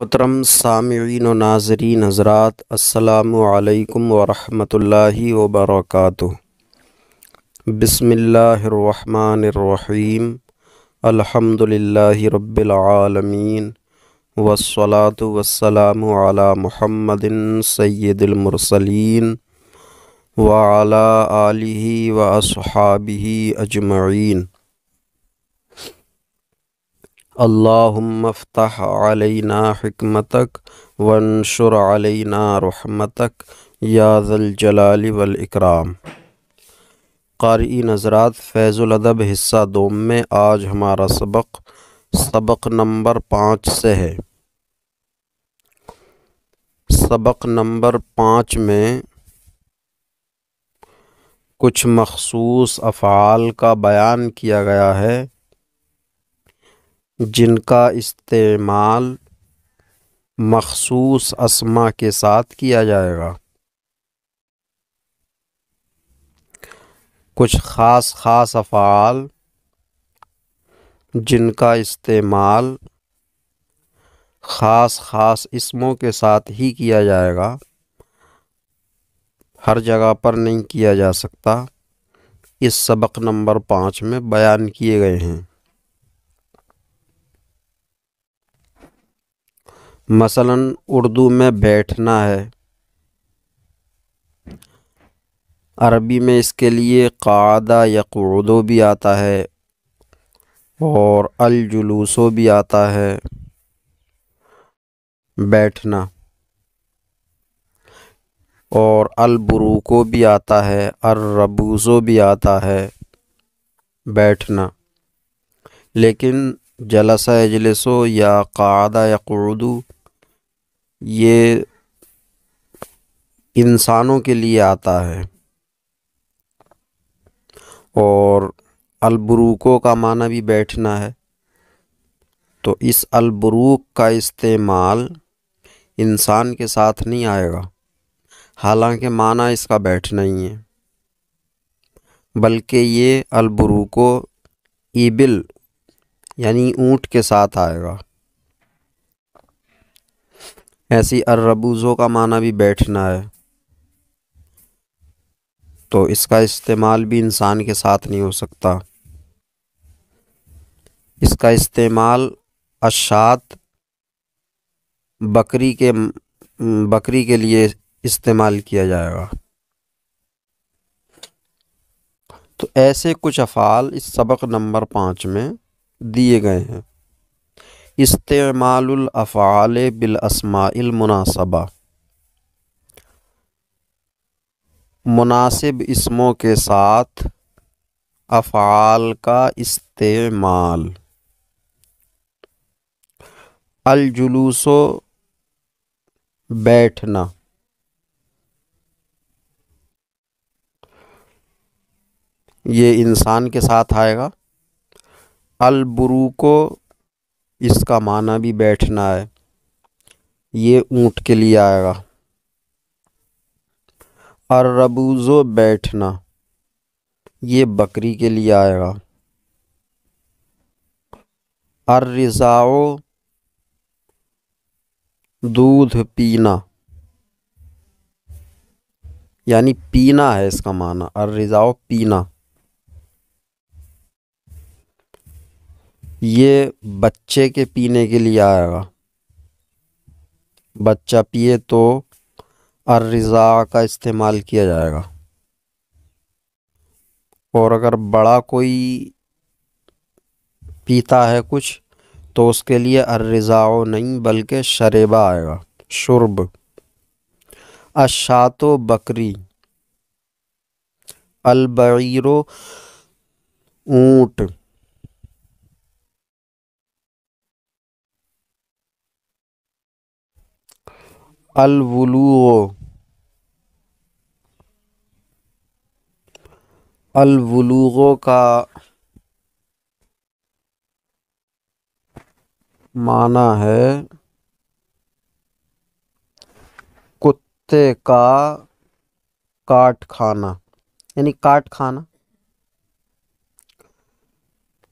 محترم سامعین و ناظرین حضرات، السلام علیکم ورحمۃ اللہ وبرکاتہ۔ بسم اللہ الرحمن الرحیم، الحمد للہ رب العالمین، والصلاة والسلام علی محمد سید المرسلین وعلی آلہ واصحابہ اجمعین۔ اللہم افتح علینا حکمتک وانشر علینا رحمتک یا ذا الجلال والاکرام۔ قارئین حضرات، فیض الادب حصہ دوم میں آج ہمارا سبق نمبر 5 سے ہے۔ سبق نمبر 5 میں کچھ مخصوص افعال کا بیان کیا گیا ہے جن کا استعمال مخصوص اسما کے ساتھ کیا جائے گا۔ کچھ خاص افعال جن کا استعمال خاص اسموں کے ساتھ ہی کیا جائے گا، ہر جگہ پر نہیں کیا جا سکتا، اس سبق نمبر 5 میں بیان کیے گئے ہیں۔ مثلا اردو میں بیٹھنا ہے، عربی میں اس کے لیے قعدہ یقعدو بھی آتا ہے اور الجلوسو بھی آتا ہے، بیٹھنا، اور البروکو بھی آتا ہے، الربوزو بھی آتا ہے، بیٹھنا۔ لیکن جلسہ یجلسو یا قعدہ یقعدو یہ انسانوں کے لیے آتا ہے، اور البروکو کا معنی بھی بیٹھنا ہے، تو اس البروک کا استعمال انسان کے ساتھ نہیں آئے گا، حالانکہ معنی اس کا بیٹھنا ہی ہے، بلکہ یہ البروکو ایبل یعنی اونٹ کے ساتھ آئے گا۔ ایسی الربوزو کا معنی بھی بیٹھنا ہے، تو اس کا استعمال بھی انسان کے ساتھ نہیں ہو سکتا۔ اس کا استعمال اشات بکری کے لیے استعمال کیا جائے گا۔ تو ایسے کچھ افعال اس سبق نمبر 5 میں دیے گئے ہیں۔ استعمال الافعال بالاسماء المناسبہ، مناسب اسموں کے ساتھ افعال کا استعمال۔ الجلوسو بیٹھنا، یہ انسان کے ساتھ آئے گا۔ البروکو اس کا معنی بھی بیٹھنا ہے، یہ اونٹ کے لیے آئے گا۔ الربوزو بیٹھنا، یہ بکری کے لیے آئے گا۔ الرضاع دودھ پینا، یعنی پینا ہے اس کا معنی، الرضاع پینا، یہ بچے کے پینے کے لیے آئے گا، بچہ پیے تو الرضاع کا استعمال کیا جائے گا۔ اور اگر بڑا کوئی پیتا ہے کچھ تو اس کے لیے الرضاع نہیں بلکہ شربہ آئے گا، شرب۔ الشاتو بکری، البعیرو اونٹ، الولوغ کا معنی ہے کتے کا کاٹ کھانا، یعنی کاٹ کھانا،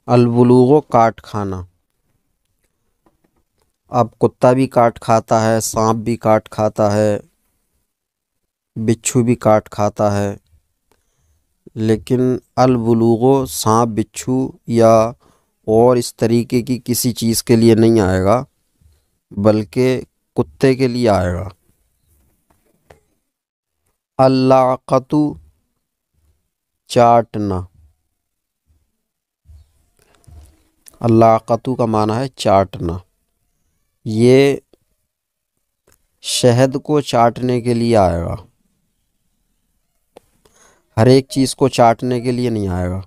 الولوغ کاٹ کھانا۔ اب کتا بھی کاٹ کھاتا ہے، سانپ بھی کاٹ کھاتا ہے، بچھو بھی کاٹ کھاتا ہے، لیکن البلوغ سانپ بچھو یا اور اس طریقے کی کسی چیز کے لیے نہیں آئے گا، بلکہ کتے کے لیے آئے گا۔ اللعقۃ چاٹنا، اللعقۃ کا معنی ہے چاٹنا، یہ شہد کو چاٹنے کے لیے آئے گا، ہر ایک چیز کو چاٹنے کے لیے نہیں آئے گا۔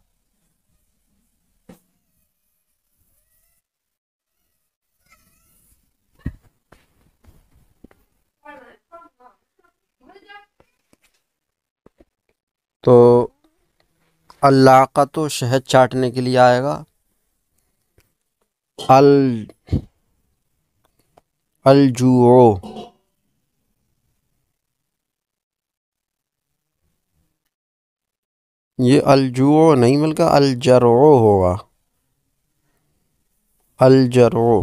تو اللعقۃ شہد چاٹنے کے لیے آئے گا، الجوع یہ الجوع نہیں بلکہ الجرع ہوگا، الجرع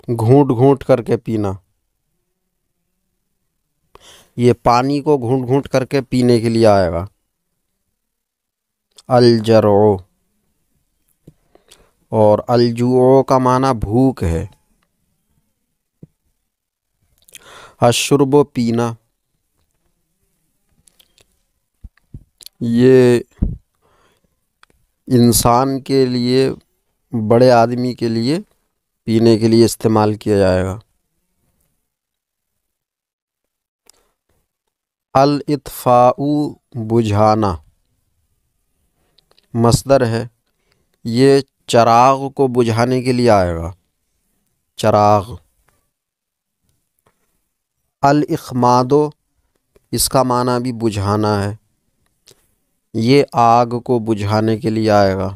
گھونٹ گھونٹ کر کے پینا، یہ پانی کو گھونٹ گھونٹ کر کے پینے کے لیے آئے گا، الجرع۔ اور الجوع کا معنی بھوک ہے، الشرب پینا، یہ انسان کے لیے، بڑے آدمی کے لیے پینے کے لیے استعمال کیا جائے گا۔ الاطفاء بجھانا مصدر ہے، یہ چراغ کو بجھانے کے لیے آئے گا، چراغ۔ الاخماد اس کا معنی بھی بجھانا ہے، یہ آگ کو بجھانے کے لیے آئے گا۔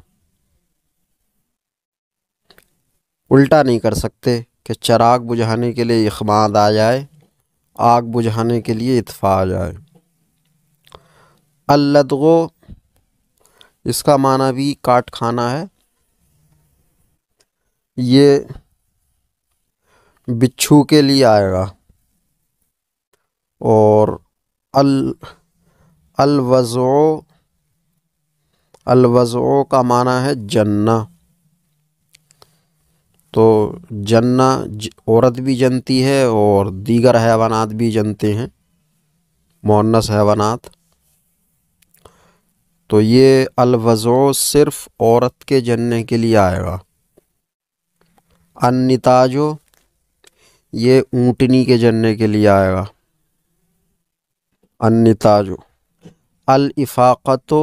الٹا نہیں کر سکتے کہ چراغ بجھانے کے لیے اخماد آ جائے، آگ بجھانے کے لیے اطفاء آ جائے۔ اللدغ اس کا معنی بھی کاٹ کھانا ہے، یہ بچھو کے لیے آئے گا۔ اور الوضع کا معنی ہے جننا، تو جننا عورت بھی جنتی ہے اور دیگر حیوانات بھی جنتے ہیں، مؤنث حیوانات، تو یہ الوضع صرف عورت کے جننے کے لیے آئے گا۔ النتاج یہ اونٹنی کے جننے کے لیے آئے گا، النتاج۔ الافاقۃ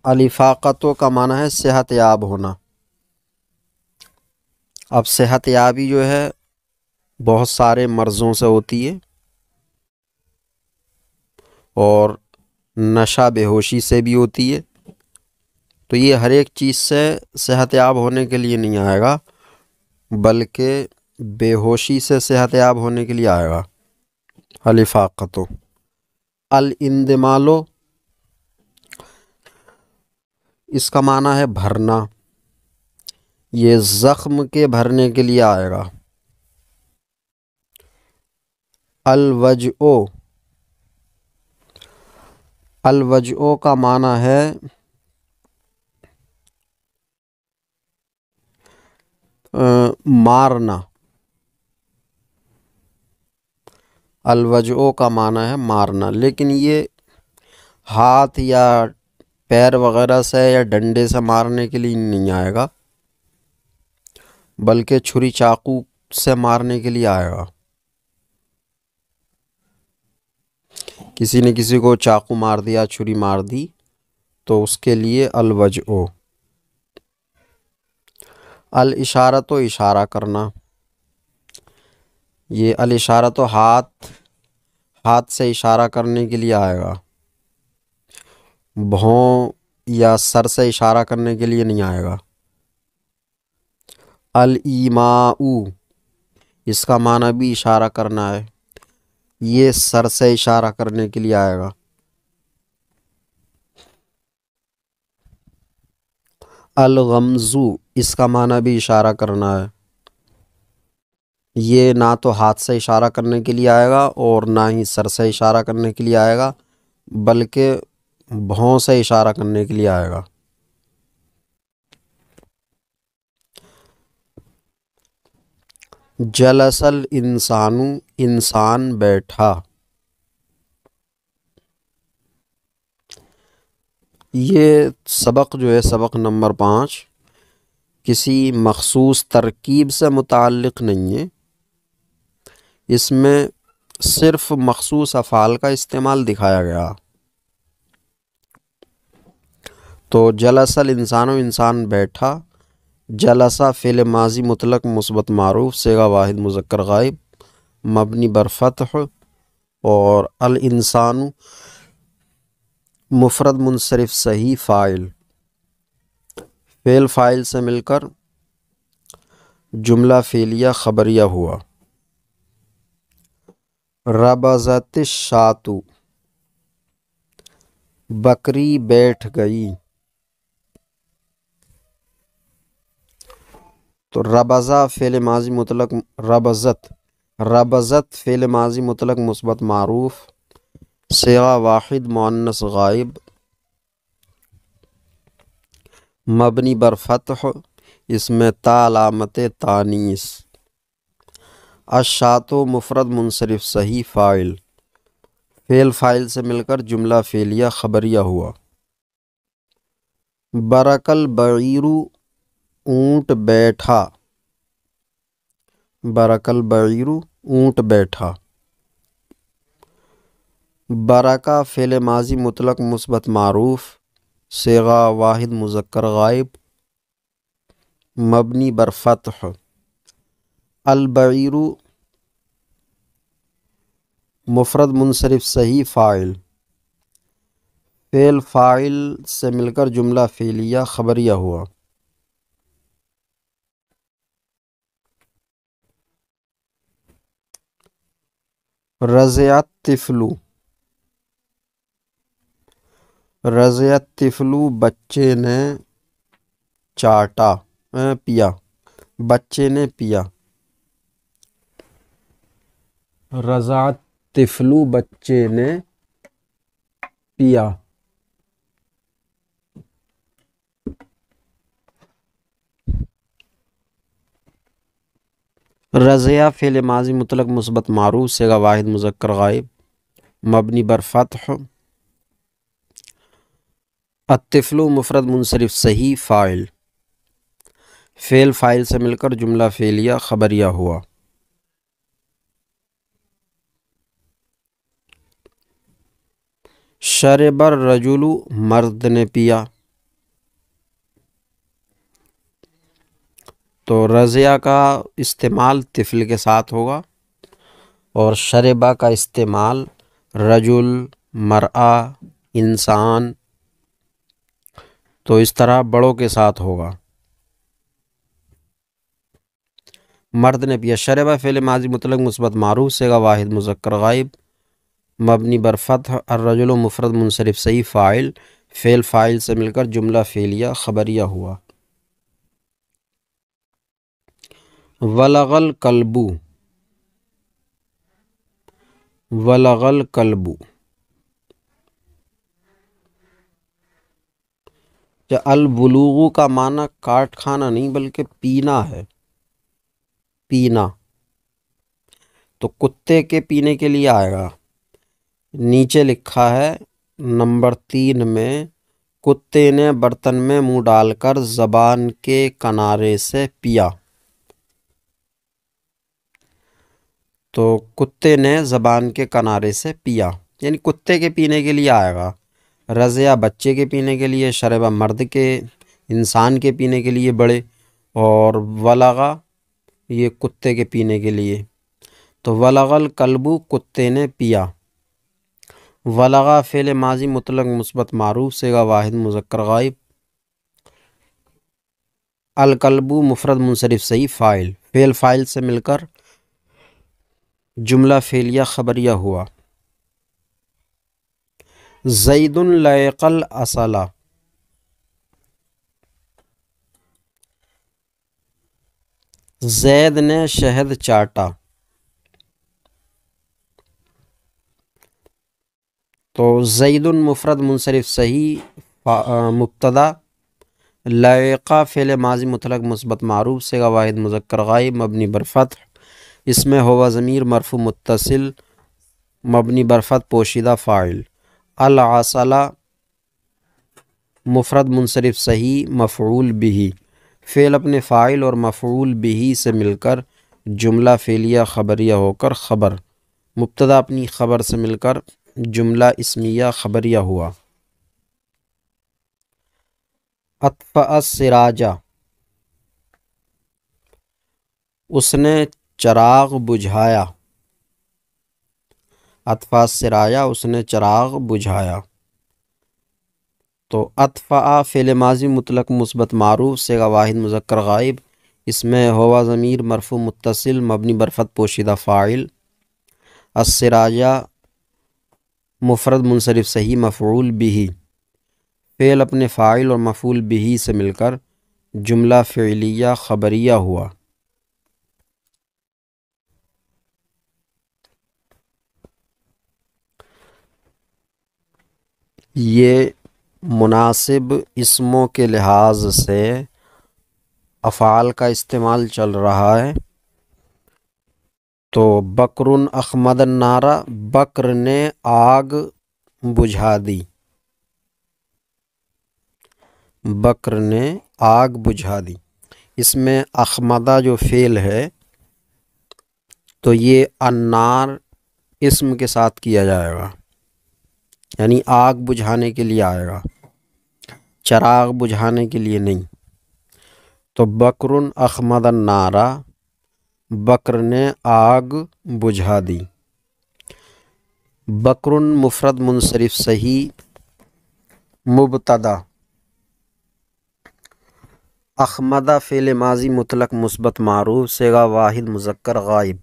الافاقۃ کا معنی ہے صحت یاب ہونا۔ اب صحت یابی جو ہے بہت سارے مرضوں سے ہوتی ہے، اور نشہ بے ہوشی سے بھی ہوتی ہے، تو یہ ہر ایک چیز سے صحت یاب ہونے کے لیے نہیں آئے گا، بلکہ بے ہوشی سے صحت یاب ہونے کے لیے آئے گا۔ الافاقۃ۔ الاندمال اس کا معنی ہے بھرنا، یہ زخم کے بھرنے کے لیے آئے گا۔ الوجع الوجع کا معنی ہے مارنا، الوجع کا معنی ہے مارنا، لیکن یہ ہاتھ یا پیر وغیرہ سے یا ڈنڈے سے مارنے کے لیے نہیں آئے گا، بلکہ چھری چاقو سے مارنے کے لیے آئے گا۔ کسی نے کسی کو چاقو مار دیا، چھری مار دی، تو اس کے لیے الوجع۔ الاشارۃ اشارہ کرنا، یہ الاشارۃ ہاتھ سے اشارہ کرنے کے لیے آئے گا، بھوں یا سر سے اشارہ کرنے کے لیے نہیں آئے گا۔ الایماء اس کا معنی بھی اشارہ کرنا ہے، یہ سر سے اشارہ کرنے کے لیے آئے گا۔ الغمزو اس کا معنی بھی اشارہ کرنا ہے، یہ نہ تو ہاتھ سے اشارہ کرنے کے لیے آئے گا اور نہ ہی سر سے اشارہ کرنے کے لیے آئے گا، بلکہ بھوں سے اشارہ کرنے کے لیے آئے گا۔ جلس الانسان انسان بیٹھا، یہ سبق جو ہے سبق نمبر 5 کسی مخصوص ترکیب سے متعلق نہیں ہے، اس میں صرف مخصوص افعال کا استعمال دکھایا گیا۔ تو جلس الانسان انسان بیٹھا، جلسہ فعل ماضی مطلق مثبت معروف صیغہ واحد مذکر غائب مبنی بر فتح، اور الانسان مفرد منصرف صحیح فاعل، فعل فاعل سے مل کر جملہ فعلیہ خبریہ ہوا۔ ربضت الشاۃ بکری بیٹھ گئی، تو ربضہ فعل ماضی مطلق ربضت فعل ماضی مطلق مثبت معروف صیغہ واحد مؤنث غائب مبنی بر فتح، اس میں تا علامت تانیث۔ الشاۃ مفرد منصرف صحیح فاعل، فعل فاعل سے مل کر جملہ فعلیہ خبریہ ہوا۔ برک البعیر اونٹ بیٹھا، برک البعیر اونٹ بیٹھا۔ برکہ فعل ماضی مطلق مثبت معروف صیغہ واحد مذکر غائب مبنی بر فتح، البعیر مفرد منصرف صحیح فاعل، فعل فاعل سے مل کر جملہ فعلیہ خبریہ ہوا۔ رضع الطفل، رضع الطفل بچے نے چاٹا پیا، بچے نے پیا۔ رضع الطفل بچے نے پیا۔ رضع فعل ماضی مطلق مثبت معروف صیغہ واحد مذکر غائب مبنی بر فتح، الطفل مفرد منصرف صحیح فاعل، فعل فاعل سے مل کر جملہ فعلیہ خبریہ ہوا۔ شرب الرجل مرد نے پیا، تو رضع کا استعمال طفل کے ساتھ ہوگا اور شربہ کا استعمال رجل، مرأہ، انسان، تو اس طرح بڑوں کے ساتھ ہوگا۔ مرد نے پیا، شربہ فعل ماضی مطلق مثبت معروف صیغہ واحد مذکر غائب مبنی بر فتح، الرجل مفرد منصرف صحیح فاعل، فعل فاعل سے مل کر جملہ فعلیہ خبریہ ہوا۔ ولغ الکلب، ولغ الکلب البلوغ کا معنی کاٹ کھانا نہیں بلکہ پینا ہے، پینا، تو کتے کے پینے کے لیے آئے گا۔ نیچے لکھا ہے نمبر 3 میں، کتے نے برتن میں منہ ڈال کر زبان کے کنارے سے پیا، تو کتے نے زبان کے کنارے سے پیا، یعنی کتے کے پینے کے لیے آئے گا۔ رضع بچے کے پینے کے لیے، شربہ مرد کے، انسان کے پینے کے لیے بڑے، اور ولغا یہ کتے کے پینے کے لیے، تو ولغ الکلب کتے نے پیا۔ ولغا فعل ماضی مطلق مثبت معروف صیغہ واحد مذکر غائب، الکلب مفرد منصرف صحیح فاعل، فعل فاعل سے مل کر جملہ فعلیہ خبریہ ہوا۔ زید لائق العسل، زید نے شہد چاٹا، تو زید مفرد منصرف صحیح مبتدا، لائقہ فعل ماضی مطلق مثبت معروف صیغہ واحد مذکر غائب مبنی بر فتح، اس میں ہوا ضمیر مرفوع متصل مبنی بر فتح پوشیدہ فاعل، العسلہ مفرد منصرف صحیح مفعول بہ، فعل اپنے فاعل اور مفعول بہ سے مل کر جملہ فعلیہ خبریہ ہو کر خبر، مبتدا اپنی خبر سے مل کر جملہ اسمیہ خبریہ ہوا۔ اطفأ السراجہ، اس نے چراغ بجھایا، اطفأ السراجہ اس نے چراغ بجھایا، تو اطفأ فعل ماضی مطلق مثبت معروف صیغہ واحد مذکر غائب، اس میں ہوا ضمیر مرفوع متصل مبنی بر فتح پوشیدہ فاعل، السراجہ مفرد منصرف صحیح مفعول بہ، فعل اپنے فاعل اور مفعول بہ سے مل کر جملہ فعلیہ خبریہ ہوا۔ یہ مناسب اسموں کے لحاظ سے افعال کا استعمال چل رہا ہے، تو بکرن اخمد النار، بکر نے آگ بجھا دی، بکر نے آگ بجھا دی، اس میں اخمدہ جو فعل ہے تو یہ النار اسم کے ساتھ کیا جائے گا، یعنی آگ بجھانے کے لیے آئے گا، چراغ بجھانے کے لیے نہیں۔ تو بکرن اخمد النار، بکر نے آگ بجھا دی، بکرن مفرد منصرف صحیح مبتدا، اخمدہ فعل ماضی مطلق مثبت معروف صیغہ واحد مذکر غائب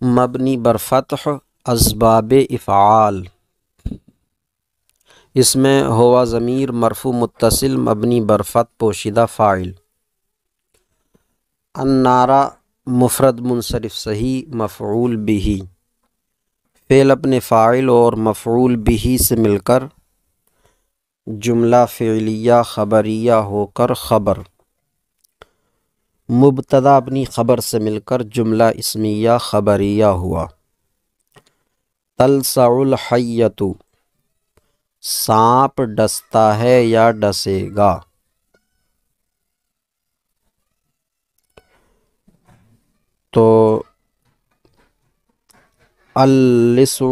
مبنی بر فتح اسباب افعال، اس میں ہوا ضمیر مرفوع متصل مبنی بر فتح پوشیدہ فاعل، النارا مفرد منصرف صحیح مفعول بہ، فعل اپنے فاعل اور مفعول بہ سے مل کر جملہ فعلیہ خبریہ ہو کر خبر، مبتدا اپنی خبر سے مل کر جملہ اسمیہ خبریہ ہوا۔ تلسع الحیۃ، سانپ ڈستا ہے یا ڈسے گا، تو اللسع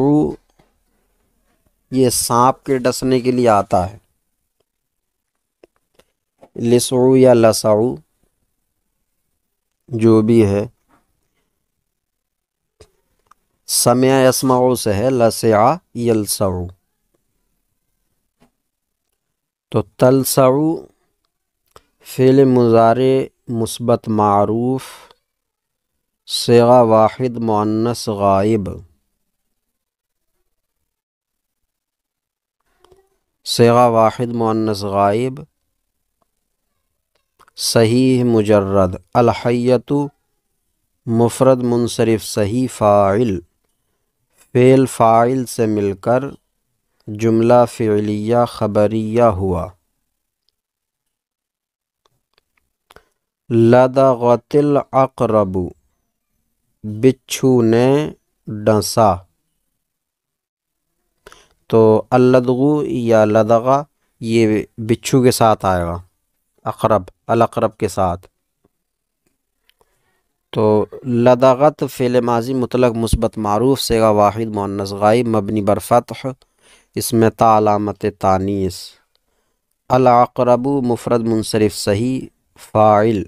یہ سانپ کے ڈسنے کے لیے آتا ہے، لسع یا لسع جو بھی ہے، سمع یسمع سے ہے، لسع یلسع، تو تلسع فعل مضارع مثبت معروف صیغہ واحد مؤنث غائب، صیغہ واحد مؤنث غائب صحیح مجرد، الحیۃ مفرد منصرف صحیح فاعل، فعل فاعل سے مل کر جملہ فعلیہ خبریہ ہوا۔ لدغت العقرب، بچھو نے ڈسا، تو اللدغو یا لدغہ یہ بچھو کے ساتھ آئے گا، اقرب الاقرب کے ساتھ، تو لدغت فعل ماضی مطلق مثبت معروف صیغہ واحد مؤنث غائب مبنی بر فتح، اس میں تا علامت تانیث، العقرب مفرد منصرف صحیح فاعل،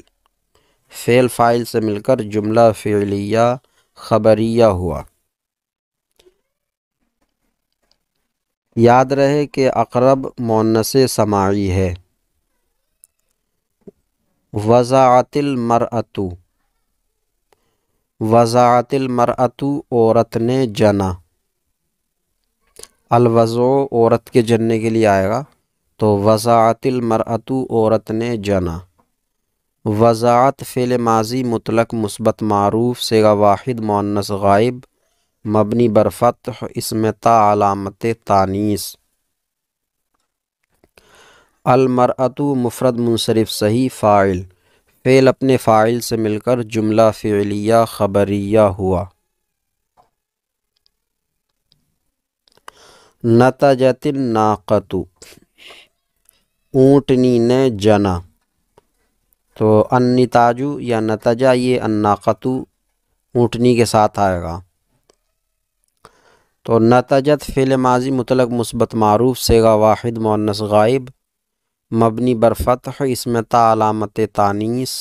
فعل فاعل سے مل کر جملہ فعلیہ خبریہ ہوا۔ یاد رہے کہ اقرب مؤنث سماعی ہے۔ وضعت المرأۃ، وضعت المرأۃ عورت نے جنا، الوضع عورت کے جننے کے لیے آئے گا، تو وضعت المرأۃ عورت نے جنا، وضاعت فعل ماضی مطلق مثبت معروف صیغہ واحد مؤنث غائب مبنی بر فتح اسم تا علامت تانیث۔ المرأۃ مفرد منصرف صحیح فاعل فعل اپنے فاعل سے مل کر جملہ فعلیہ خبریہ ہوا۔ نتجت الناقۃ اونٹنی نے جنا، تو النتاج یا نتجہ یہ الناقۃ اونٹنی کے ساتھ آئے گا۔ تو نتجت فعل ماضی مطلق مثبت معروف صیغہ واحد مؤنث غائب مبنی بر فتح اسم تا علامت تانیث۔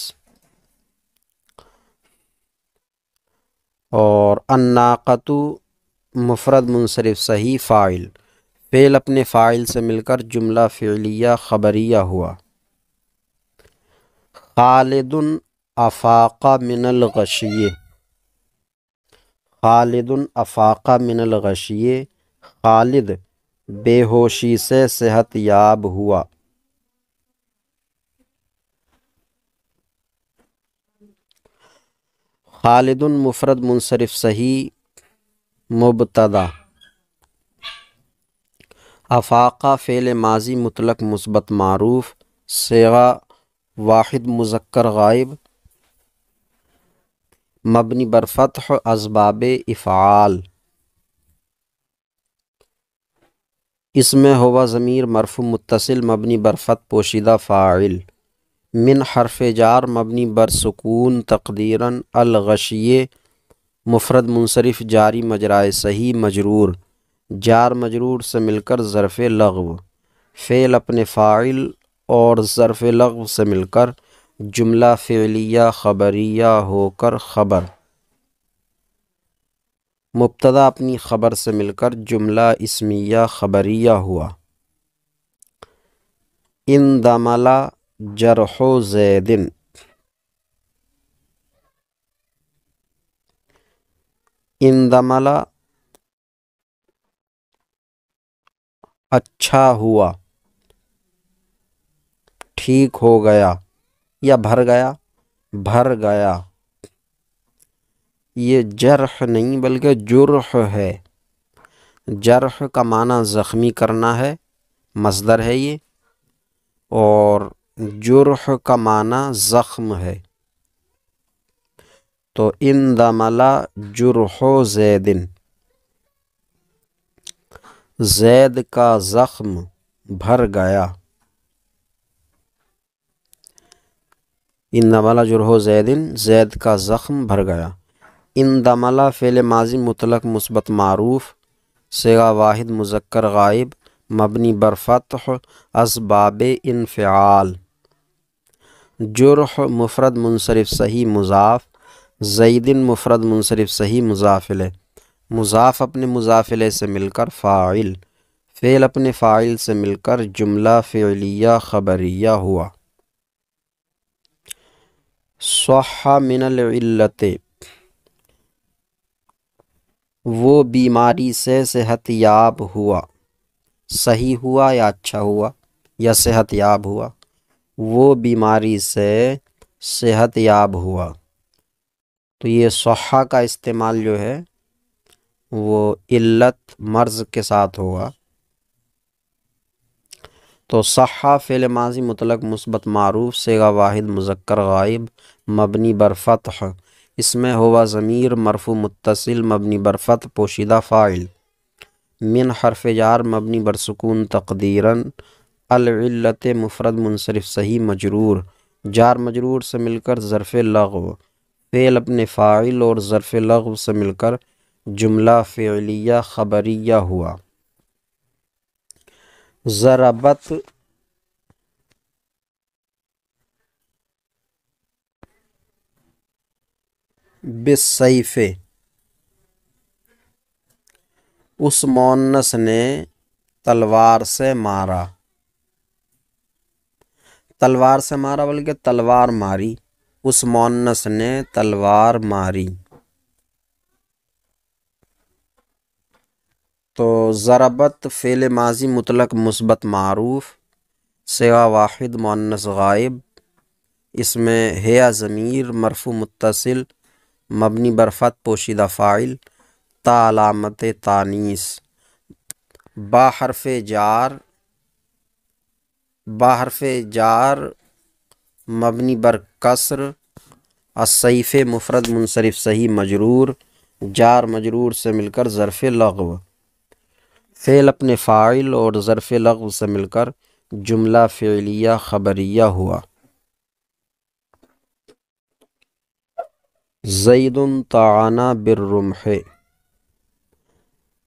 اور الناقۃ مفرد منصرف صحیح فاعل فعل اپنے فاعل سے مل کر جملہ فعلیہ خبریہ ہوا۔ خالد افاق من الغشی، خالد افاق من الغشی خالد بے ہوشی سے صحت یاب ہوا۔ خالد مفرد منصرف صحیح مبتدا، افاقہ فعل ماضی مطلق مثبت معروف صیغہ واحد مذکر غائب مبنی بر فتح اسباب افعال۔ اس میں ہوا ضمیر مرفوع متصل مبنی بر فتح پوشیدہ فاعل، من حرف جار مبنی بر سکون تقدیراً الغشیے مفرد منصرف جاری مجرائے صحیح مجرور، جار مجرور سے مل کر ظرف لغو، فعل اپنے فاعل اور ظرف لغو سے مل کر جملہ فعلیہ خبریہ ہو کر خبر، مبتدا اپنی خبر سے مل کر جملہ اسمیہ خبریہ ہوا۔ اندمل جرح زید، اندمل اچھا ہوا، ٹھیک ہو گیا یا بھر گیا، بھر گیا، یہ جرح نہیں بلکہ جرح ہے، جرح کا معنی زخمی کرنا ہے، مصدر ہے یہ، اور جرح کا معنی زخم ہے، تو اندمل جرح زید، زید کا زخم بھر گیا، اندمل جرح زید زید کا زخم بھر گیا۔ اندمل فعل ماضی مطلق مثبت معروف صیغہ واحد مذکر غائب مبنی بر فتح اسباب انفعال۔ جرح مفرد منصرف صحیح مضاف، زید مفرد منصرف صحیح مضاف الیہ، مضاف اپنے مضاف الیہ سے مل کر فاعل، فعل اپنے فاعل سے مل کر جملہ فعلیہ خبریہ ہوا۔ صح من العلت، وہ بیماری سے صحت یاب ہوا، صحیح ہوا یا اچھا ہوا یا صحت یاب ہوا، وہ بیماری سے صحت یاب ہوا، تو یہ صحہ کا استعمال جو ہے وہ علت مرض کے ساتھ ہوگا۔ تو صحہ فعل ماضی مطلق مثبت معروف صیغہ واحد مذکر غائب مبنی بر فتح، اس میں ہوا ضمیر مرفوع متصل مبنی بر فتح پوشیدہ فاعل، من حرف جار مبنی بر سکون تقدیراً العلت مفرد منصرف صحیح مجرور، جار مجرور سے مل کر ظرف لغو، فعل اپنے فاعل اور ظرف لغو سے مل کر جملہ فعلیہ خبریہ ہوا۔ ضربت بالسیف، اس مؤنث نے تلوار سے مارا، تلوار سے مارا بلکہ تلوار ماری، اس مؤنث نے تلوار ماری۔ تو ضربت فعل ماضی مطلق مثبت معروف صیغہ واحد مؤنث غائب اس میں ہے ضمیر مرفوع متصل مبنی بر فتح پوشیدہ فاعل تا علامت تانیث، با حرف جار مبنی بر کسر، الصیف مفرد منصرف صحیح مجرور، جار مجرور سے مل کر ظرف لغو، فعل اپنے فاعل اور ظرف لغو سے مل کر جملہ فعلیہ خبریہ ہوا۔ زید طعن بالرمح،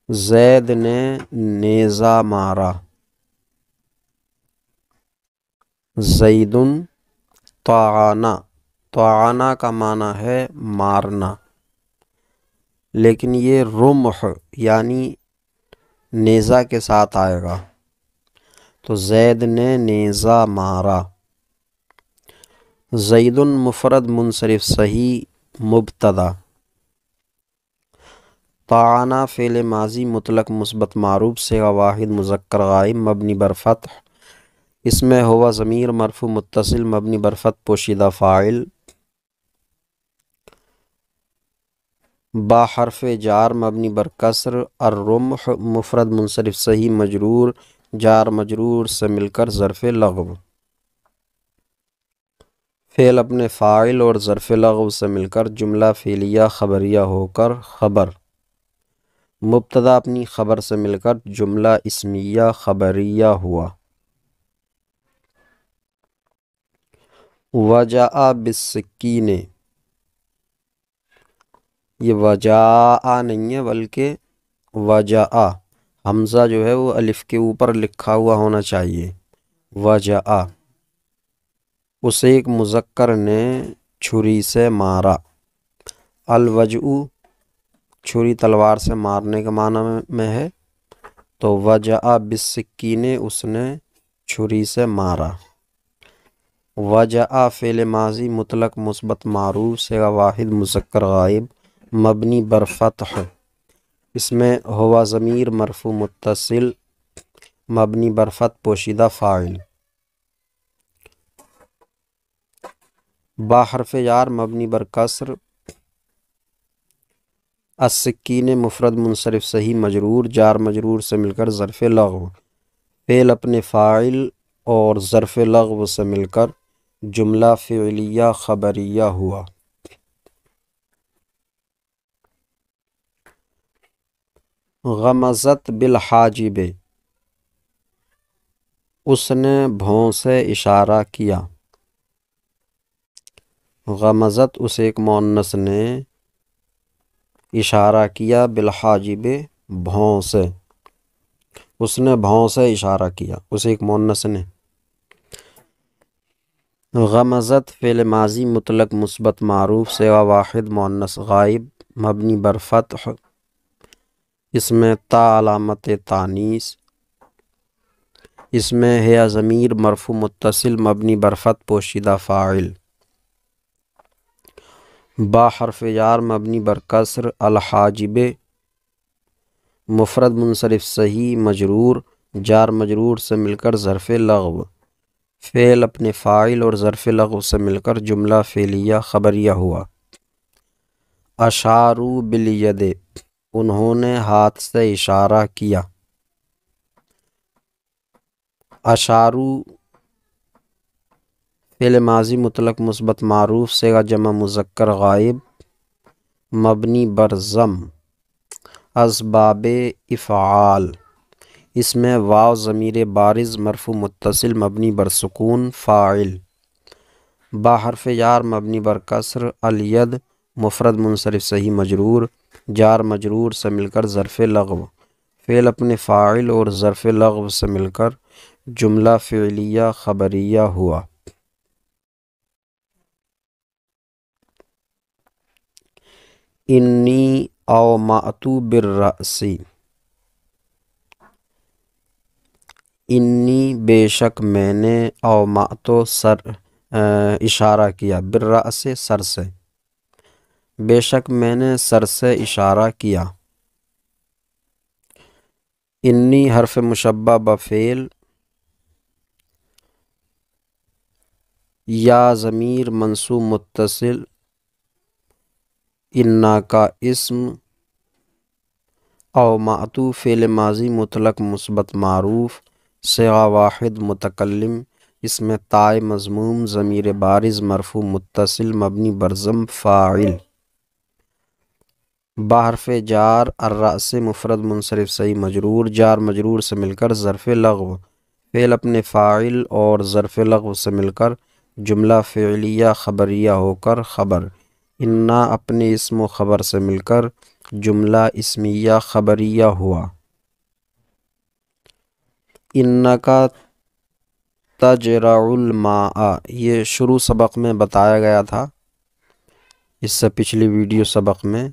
زید نے نیزہ مارا، زید طعن، طعن کا معنی ہے مارنا، لیکن یہ رمح یعنی نیزہ کے ساتھ آئے گا، تو زید نے نیزہ مارا۔ زید مفرد منصرف صحیح مبتدا، طعن فعل ماضی مطلق مثبت معروف صیغہ واحد مذکر غائب مبنی بر فتح، اس میں ہوا ضمیر مرفوع متصل مبنی بر فتح پوشیدہ فاعل، با حرف جار مبنی بر کسر، الرمح مفرد منصرف صحیح مجرور، جار مجرور سے مل کر ظرف لغو، فعل اپنے فاعل اور ظرف لغو سے مل کر جملہ فعلیہ خبریہ ہو کر خبر، مبتدا اپنی خبر سے مل کر جملہ اسمیہ خبریہ ہوا۔ وجاء بالسکین، یہ وجاء نہیں ہے بلکہ وجاء، حمزہ جو ہے وہ الف کے اوپر لکھا ہوا ہونا چاہیے، وجاء، اسے ایک مذکر نے چھری سے مارا، الوجع چھری تلوار سے مارنے کے معنی میں ہے، تو وجاء بالسکین اس نے چھری سے مارا۔ وجاء فعل ماضی مطلق مثبت معروف صیغہ واحد مذکر غائب مبنی بر فتح، اس میں ہوا ضمیر مرفوع متصل مبنی بر فتح پوشیدہ فاعل، با حرف جار مبنی بر کسر، السکین مفرد منصرف صحیح مجرور، جار مجرور سے مل کر ظرف لغو، فعل اپنے فاعل اور ظرف لغو سے مل کر جملہ فعلیہ خبریہ ہوا۔ غمزت بالحاجب، اس نے بھوں سے اشارہ کیا، غمزت اس ایک مؤنث نے اشارہ کیا، بالحاجب بھوں سے، اس نے بھوں سے اشارہ کیا، اس ایک مؤنث نے۔ غمزت فعل ماضی مطلق مثبت معروف صیغہ واحد مؤنث غائب مبنی بر فتح، اس میں تا علامت تانیث، اس میں ہے ضمیر مرفوع متصل مبنی بر فتح پوشیدہ فاعل، با حرف جار مبنی بر کسر، الحاجب مفرد منصرف صحیح مجرور، جار مجرور سے مل کر ظرف لغو، فعل اپنے فاعل اور ظرف لغو سے مل کر جملہ فعلیہ خبریہ ہوا۔ اشاروا بالید، انہوں نے ہاتھ سے اشارہ کیا، اشاروا فعل ماضی مطلق مثبت معروف صیغہ جمع مذکر غائب مبنی بر ضم، اسباب افعال، اس میں واو ضمیر بارز مرفوع متصل مبنی بر سکون فاعل، با حرف جار مبنی بر کسر، الید مفرد منصرف صحیح مجرور، جار مجرور سے مل کر ظرف لغو، فعل اپنے فاعل اور ظرف لغو سے مل کر جملہ فعلیہ خبریہ ہوا۔ انی اومأت بالرأس، انی بے شک میں نے، اومأت اشارہ کیا، بالرأس سر سے، بے شک میں نے سر سے اشارہ کیا۔ انی حرف مشبہ بفعل، یا ضمیر منصوب متصل انا کا اسم او معطوف فعل ماضی مطلق مثبت معروف صیغہ واحد متکلم اس میں تائے مضموم ضمیر بارز مرفوع متصل مبنی بر ضم فاعل بحرف جار الرأس مفرد منصرف صحیح مجرور جار مجرور سے مل کر ظرف لغو فعل اپنے فاعل اور ظرف لغو سے مل کر جملہ فعلیہ خبریہ ہو کر خبر انا اپنے اسم و خبر سے مل کر جملہ اسمیہ خبریہ ہوا انکا تجرع الماء یہ شروع سبق میں بتایا گیا تھا اس سے پچھلی ویڈیو سبق میں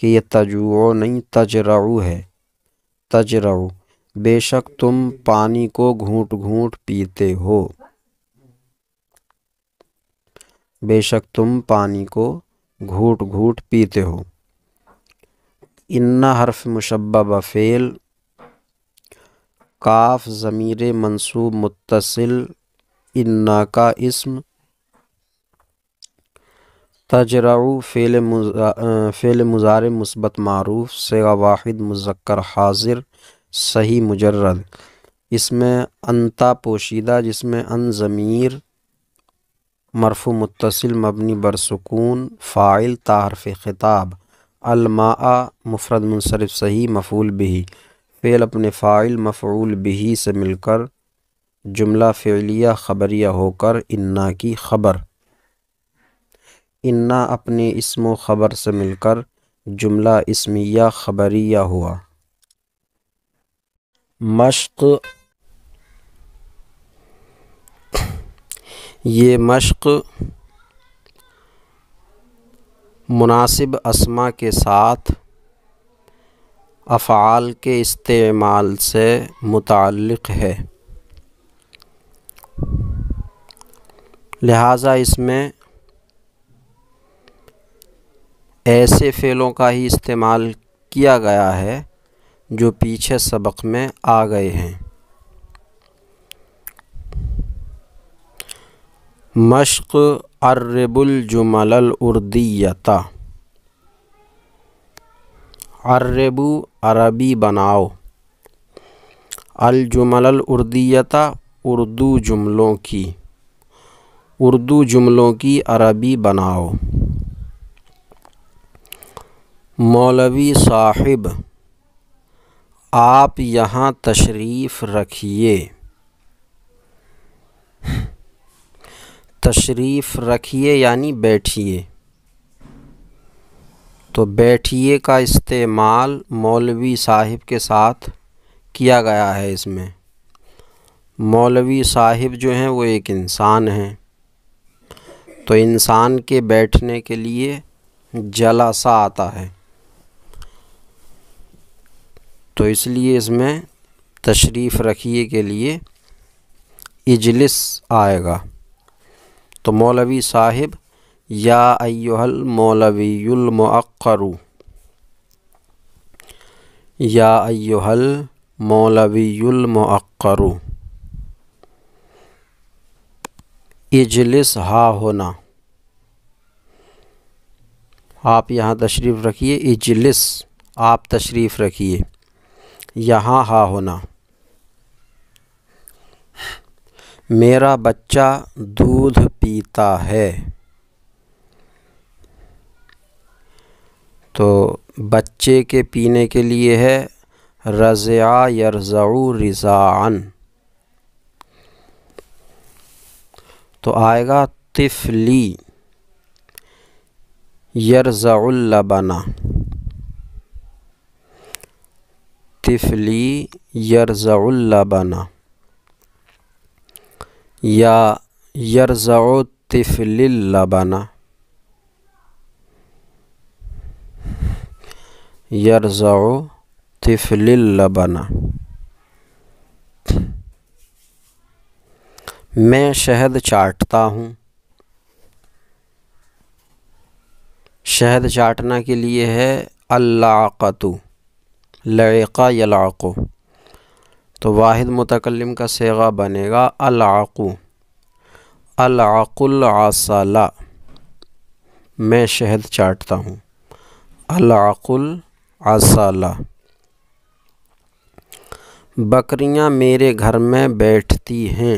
کہ یہ تجوع نہیں تجرع ہے تجرع بے شک تم پانی کو گھونٹ گھونٹ پیتے ہو بے شک تم پانی کو گھونٹ گھونٹ پیتے ہو ان حرف مشبہ فعل کاف ضمیر منصوب متصل انا کا اسم تجرع فعل مضارع مثبت معروف صیغہ واحد مذکر حاضر صحیح مجرد اس میں انتا پوشیدہ جس میں ان ضمیر مرفوع متصل مبنی بر سکون فاعل تا حرف خطاب الماء مفرد منصرف صحیح مفعول به فعل اپنے فاعل مفعول به سے مل کر جملہ فعلیہ خبریہ ہو کر انا کی خبر انا اپنے اسم و خبر سے مل کر جملہ اسمیہ خبریہ ہوا مشق یہ مشق مناسب اسما کے ساتھ افعال کے استعمال سے متعلق ہے لہٰذا اس میں ایسے فعلوں کا ہی استعمال کیا گیا ہے جو پیچھے سبق میں آ گئے ہیں مشق عرب الجمل الاردیۃ عربو عربی بناؤ الجمل الاردیۃ اردو جملوں کی عربی بناؤ مولوی صاحب آپ یہاں تشریف رکھیے تشریف رکھیے یعنی بیٹھیے تو بیٹھیے کا استعمال مولوی صاحب کے ساتھ کیا گیا ہے اس میں مولوی صاحب جو ہیں وہ ایک انسان ہیں تو انسان کے بیٹھنے کے لیے جلسہ آتا ہے تو اس لیے اس میں تشریف رکھیے کے لیے اجلس آئے گا تو مولوی صاحب یا ایھا المولوی المؤقر یا ایھا المولوی المؤقر اجلس ہا ہونا آپ یہاں تشریف رکھیے اجلس آپ تشریف رکھیے یہاں ہا ہونا میرا بچہ دودھ پیتا ہے تو بچے کے پینے کے لیے ہے رضع یرضع رضاعن تو آئے گا طفلی یرضع اللبن طفلی یرضع اللبن یا یرضع طفل اللبن یرضع طفل اللبن میں شہد چاٹتا ہوں شہد چاٹنا کے لیے ہے اللعقۃ لعق یلعق تو واحد متکلم کا صیغہ بنے گا العق العقل عسلا، میں شہد چاٹتا ہوں، العقل عسلا۔ بکریاں میرے گھر میں بیٹھتی ہیں،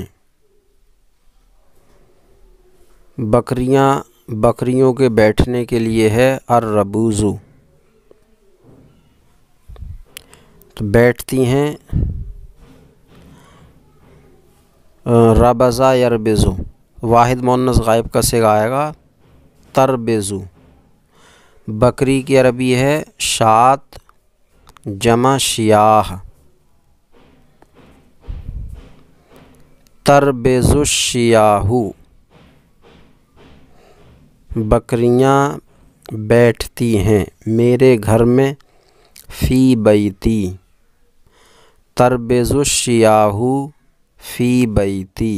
بکریوں کے بیٹھنے کے لیے ہے الربوز، تو بیٹھتی ہیں ربزا یربزو، واحد مؤنث غائب کا صیغہ آئے گا تربزو۔ بکری کی عربی ہے شات جمع شیاہ، تربز الشیاہ، بکریاں بیٹھتی ہیں میرے گھر میں فی بیتی، تربز الشیاہ فی بیتی۔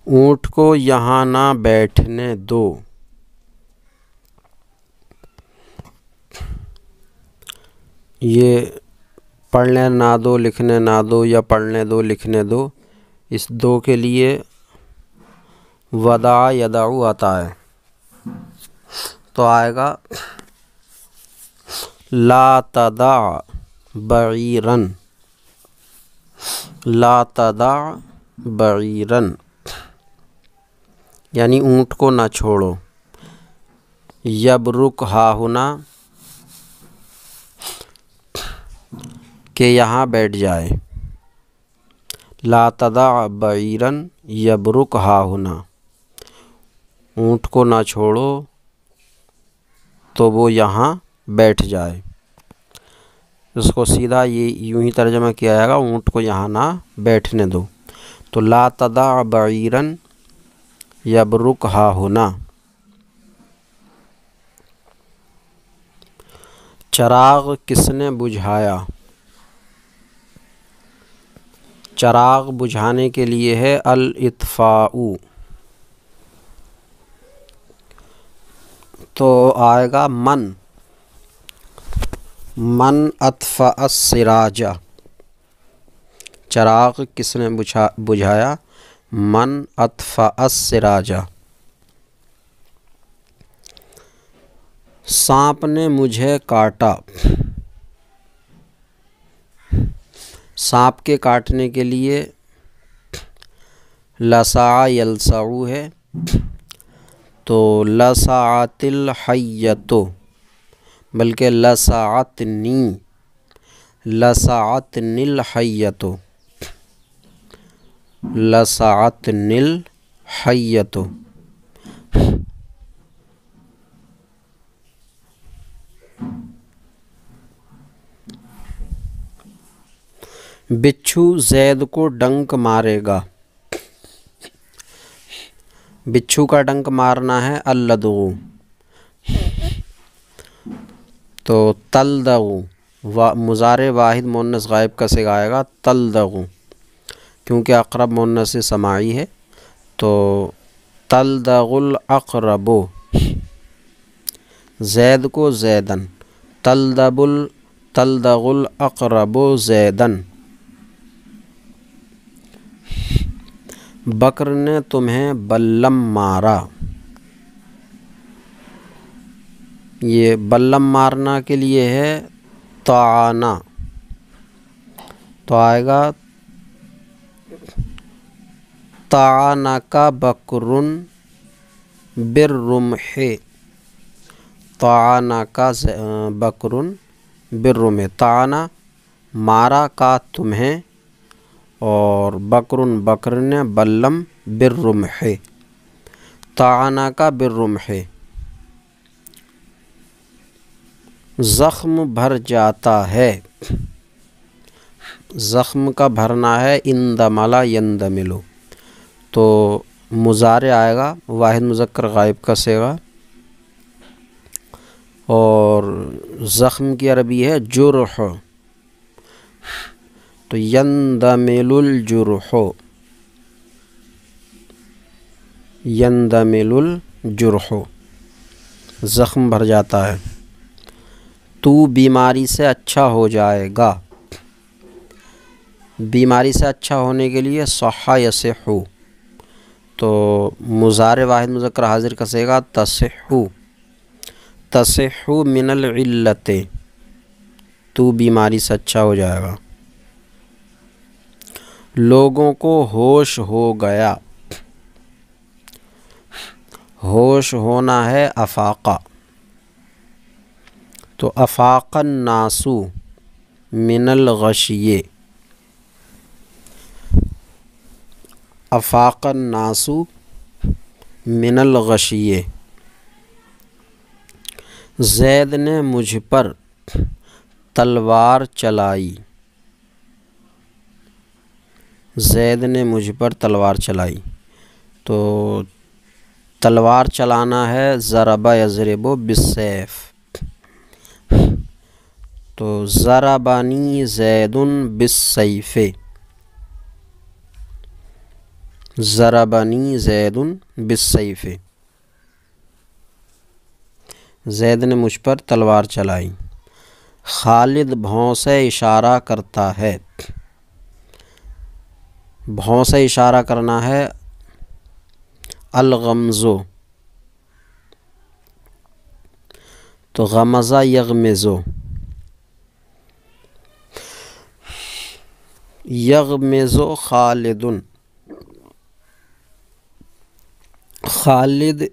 اونٹ کو یہاں نہ بیٹھنے دو، یہ پڑھنے نہ دو لکھنے نہ دو یا پڑھنے دو لکھنے دو، اس دو کے لیے ودع یدعو آتا ہے، تو آئے گا لا تدع بعیرن، لا تدع بعیرن یعنی اونٹ کو نہ چھوڑو، یبرک ہاہنا کہ یہاں بیٹھ جائے، لا تدع بعیرن یبرک ہاہنا، اونٹ کو نہ چھوڑو تو وہ یہاں بیٹھ جائے۔ اس کو سیدھا یہ یوں ہی ترجمہ کیا جائے گا اونٹ کو یہاں نہ بیٹھنے دو، تو لا تدع بعیرن یبرک ہاہنا۔ چراغ کس نے بجھایا، چراغ بجھانے کے لیے ہے الاطفاء، تو آئے گا من اطفأ السراج، چراغ کس نے بجھایا، من اطفأ السراج۔ سانپ نے مجھے کاٹا، سانپ کے کاٹنے کے لیے لسع یلسع ہے، تو لسعت الحیۃ، بلکہ لسعتنی، لسعتنی الحیۃ، لسعتنی الحیۃ۔ بچھو زید کو ڈنک مارے گا، بچھو کا ڈنک مارنا ہے اللدغ، تو تلدغ، مضارع واحد مؤنث غائب کا صیغہ آئے گا تلدغ، کیونکہ اقرب مؤنث سماعی ہے، تو تلدغ الاقرب، زید کو زیدن، تلدغ الاقرب زیدن۔ بکر نے تمہیں بلم مارا، یہ بلم مارنا کے لیے ہے طعنا، تو آئے گا طعنک بکر بالرمح، طعنک بکر بالرمح، طعنا مارا کا تمہیں، اور بکر نے بلم بالرمح، طعنک بالرمح۔ زخم بھر جاتا ہے، زخم کا بھرنا ہے اندمل یندمل، تو مضارع آئے گا واحد مذکر غائب کا صیغہ، اور زخم کی عربی ہے جرح، تو یندمل الجرح، یندمل الجرح، زخم بھر جاتا ہے۔ تو بیماری سے اچھا ہو جائے گا، بیماری سے اچھا ہونے کے لیے صح یصحو، تو مضارع واحد مذکر حاضر کا صیغہ تصحو، تصحو من العلت، تو بیماری سے اچھا ہو جائے گا۔ لوگوں کو ہوش ہو گیا، ہوش ہونا ہے افاقہ، تو افاق الناس من الغشیے، افاق الناس من الغشیے۔ زید نے مجھ پر تلوار چلائی، زید نے مجھ پر تلوار چلائی، تو تلوار چلانا ہے ضرب یضرب بالسیف، تو ضربنی زید بالسیف، ضربنی زید بالسیف، زید نے مجھ پر تلوار چلائی۔ خالد بھوں سے اشارہ کرتا ہے، بھوں سے اشارہ کرنا ہے الغمزو، تو غمزہ یغمزو، یغمزو خالد، خالد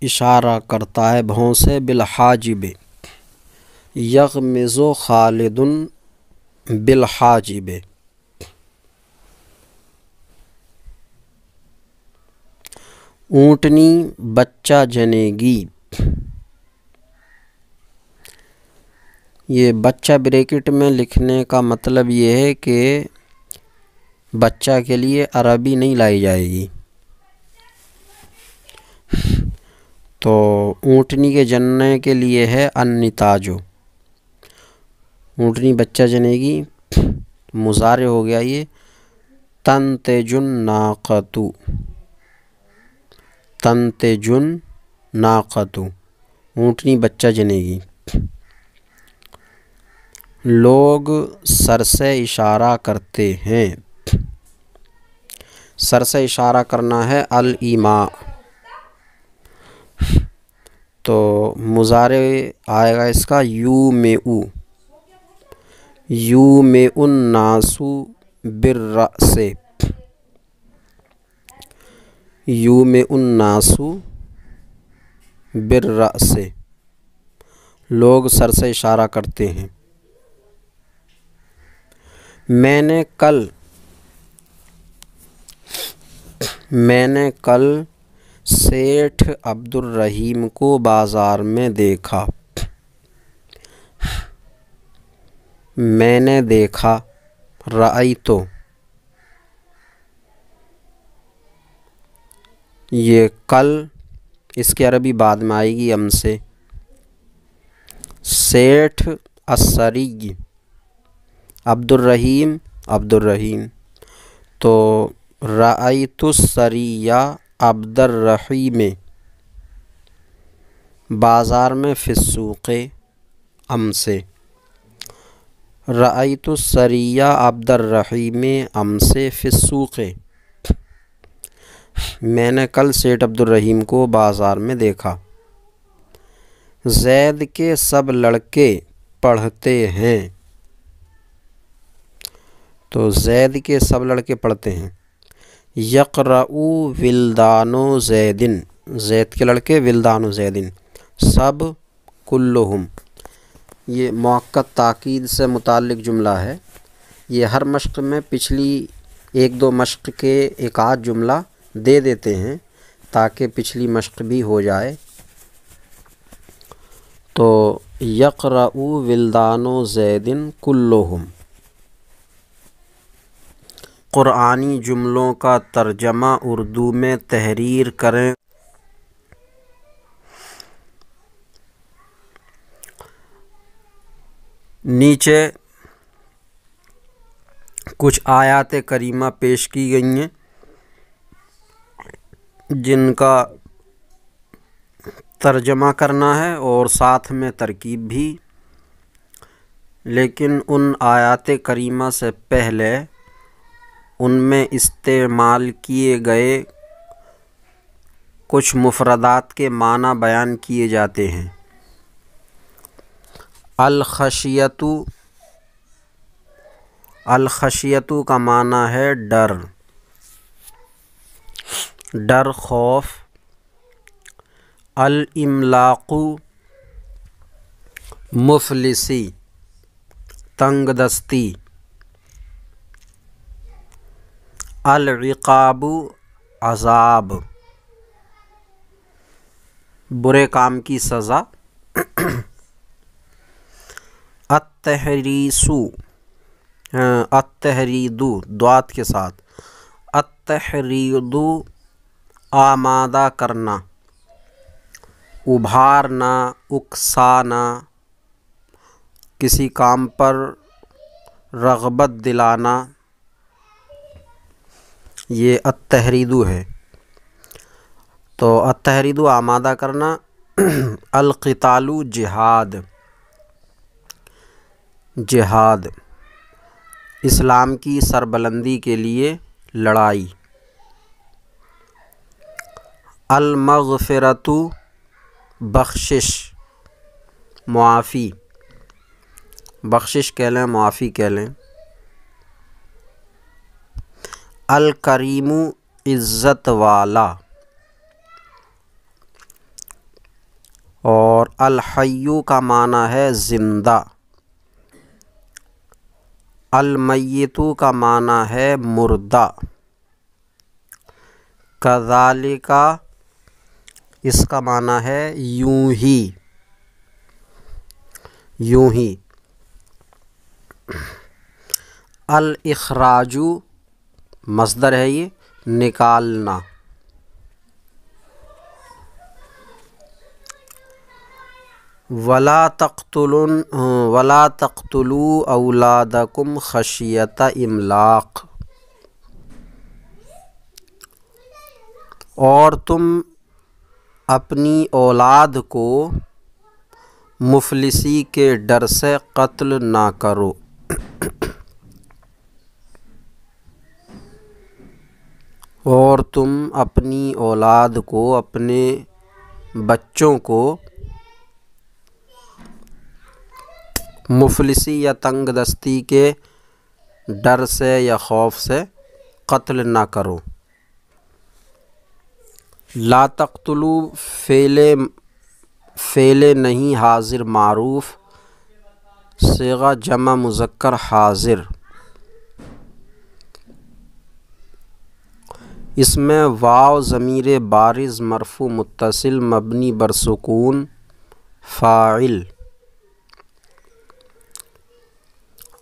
اشارہ کرتا ہے بھوں سے بالحاجب، یغمزو خالد بالحاجب۔ اونٹنی بچہ جنے گی، یہ بچہ بریکٹ میں لکھنے کا مطلب یہ ہے کہ بچہ کے لیے عربی نہیں لائی جائے گی، تو اونٹنی کے جننے کے لیے ہے النتاج، اونٹنی بچہ جنے گی، مضارع ہو گیا یہ تنتج الناقۃ، تنتج الناقۃ، اونٹنی بچہ جنے گی۔ لوگ سر سے اشارہ کرتے ہیں، سر سے اشارہ کرنا ہے الایماء، تو مضارع آئے گا اس کا یومئ، یومئ الناس بالرأس، یومئ الناس بالرأس، لوگ سر سے اشارہ کرتے ہیں۔ میں نے کل سیٹھ عبد الرحیم کو بازار میں دیکھا، میں نے دیکھا رأیت، یہ کل اس کی عربی بعد میں آئے گی ام سے، سیٹھ السری، عبد الرحیم، تو رأیت السری عبد الرحیم، بازار میں فی السوق ام سے، رأیت السری عبد الرحیم ام سے فی السوق، میں نے کل سیٹھ عبد الرحیم کو بازار میں دیکھا۔ زید کے سب لڑکے پڑھتے ہیں، تو زید کے سب لڑکے پڑھتے ہیں۔ یقرأ ولدان زید، زید کے لڑکے ولدان زید، سب کلہم، یہ مؤکد تاکید سے متعلق جملہ ہے، یہ ہر مشق میں پچھلی ایک دو مشق کے ایک آدھ جملہ دے دیتے ہیں تاکہ پچھلی مشق بھی ہو جائے۔ تو یقرأ ولدان زید کلہم، قرآنی جملوں کا ترجمہ اردو میں تحریر کریں۔ نیچے کچھ آیات کریمہ پیش کی گئی ہیں جن کا ترجمہ کرنا ہے اور ساتھ میں ترکیب بھی، لیکن ان آیات کریمہ سے پہلے ان میں استعمال کیے گئے کچھ مفردات کے معنی بیان کیے جاتے ہیں۔ الخشیۃ، الخشیۃ کا معنی ہے ڈر، ڈر، خوف۔ الاملاق، مفلسی، تنگ دستی۔ العقاب، عذاب، برے کام کی سزا۔ التحریس، التحرید، دعات کے ساتھ، التحرید، آمادہ کرنا، ابھارنا، اکسانا، کسی کام پر رغبت دلانا، یہ التحرید ہے۔ تو التحرید آمادہ کرنا۔ القتال، جہاد، جہاد، اسلام کی سربلندی کے لیے لڑائی۔ المغفرۃ، بخشش، معافی، بخشش کہہ لیں، معافی کہہ لیں۔ الکریم، عزت والا، اور الحی کا معنی ہے زندہ۔ المیت کا معنی ہے مردہ۔ کذالک، اس کا معنی ہے یوں ہی، یوں ہی۔ الاخراج، مصدر ہے یہ، نکالنا۔ ولا تقتلوا اولادکم خشیۃ املاق، اور تم اپنی اولاد کو مفلسی کے ڈر سے قتل نہ کرو۔ اور تم اپنی اولاد کو، اپنے بچوں کو مفلسی یا تنگ دستی کے ڈر سے یا خوف سے قتل نہ کرو۔ لا تقتلوا، فعل نہیں حاضر معروف، صیغہ جمع مذکر حاضر۔ اس میں واو ضمیر بارز مرفوع متصل مبنی بر سکون فاعل۔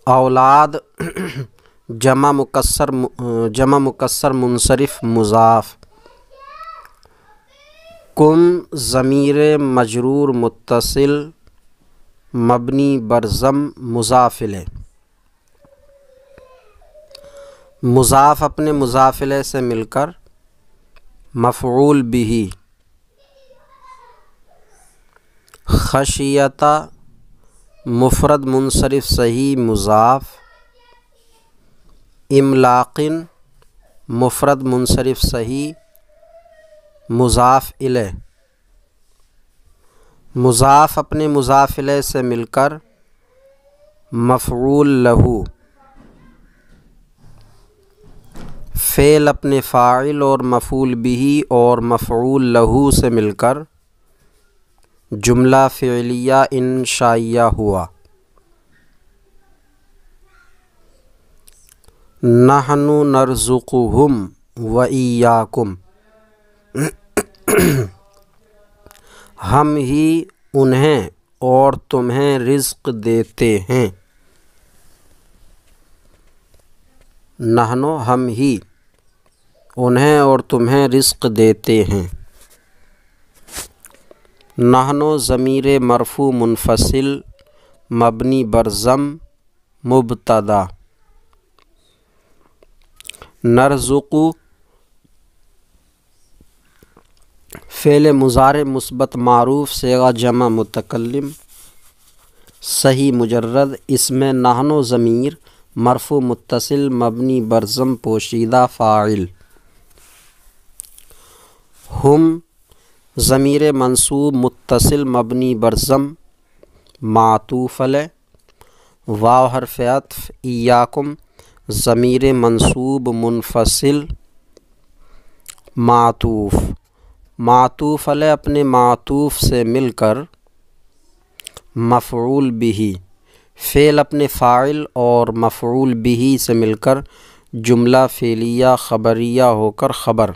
اولاد جمع مکسر منصرف مضاف۔ کم ضمیر مجرور متصل مبنی بر ضم مضاف الیہ۔ مضاف اپنے مضاف الیہ سے مل کر مفعول بہ۔ خشیۃ مفرد منصرف صحیح مضاف۔ املاق مفرد منصرف صحیح مضاف الیہ۔ مضاف اپنے مضاف الیہ سے مل کر مفعول لہ۔ فعل اپنے فاعل اور مفعول بہ اور مفعول لہ سے مل کر جملہ فعلیہ انشائیہ ہوا۔ نحن نرزقہم وإیاکم، ہم ہی انہیں اور تمہیں رزق دیتے ہیں۔ نحن، ہم ہی انہیں اور تمہیں رزق دیتے ہیں۔ نحن ضمیر مرفوع منفصل مبنی بر ضم مبتدا۔ نرزق فعل مضارع مثبت معروف صیغہ جمع متکلم صحیح مجرد، اس میں نحن ضمیر مرفوع متصل مبنی بر ضم پوشیدہ فاعل۔ ہم ضمیر منصوب متصل مبنی بر ضم معطوف علیہ۔ واو حرف عطف ایاکم ضمیر منصوب منفصل معطوف، معطوف علیہ اپنے معطوف سے مل کر مفعول بہ، فعل اپنے فاعل اور مفعول بہ سے مل کر جملہ فعلیہ خبریہ ہو کر خبر،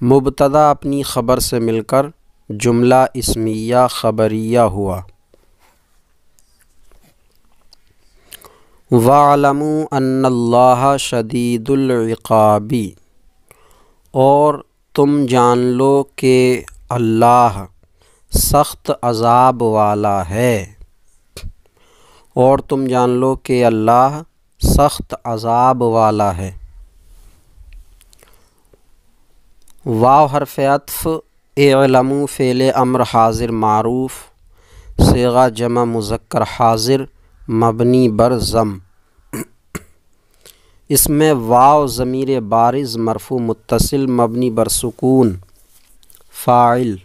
مبتدا اپنی خبر سے مل کر جملہ اسمیہ خبریہ ہوا۔ وَاعْلَمُوا أَنَّ اللَّهَ شَدِيدُ الْعِقَابِ، اور تم جان لو کہ اللہ سخت عذاب والا ہے، اور تم جان لو کہ اللہ سخت عذاب والا ہے۔ واو حرف عطف اعلموا فعل امر حاضر معروف صیغہ جمع مذکر حاضر مبنی بر ضم، اس میں واو ضمیر بارز مرفوع متصل مبنی بر سکون فاعل۔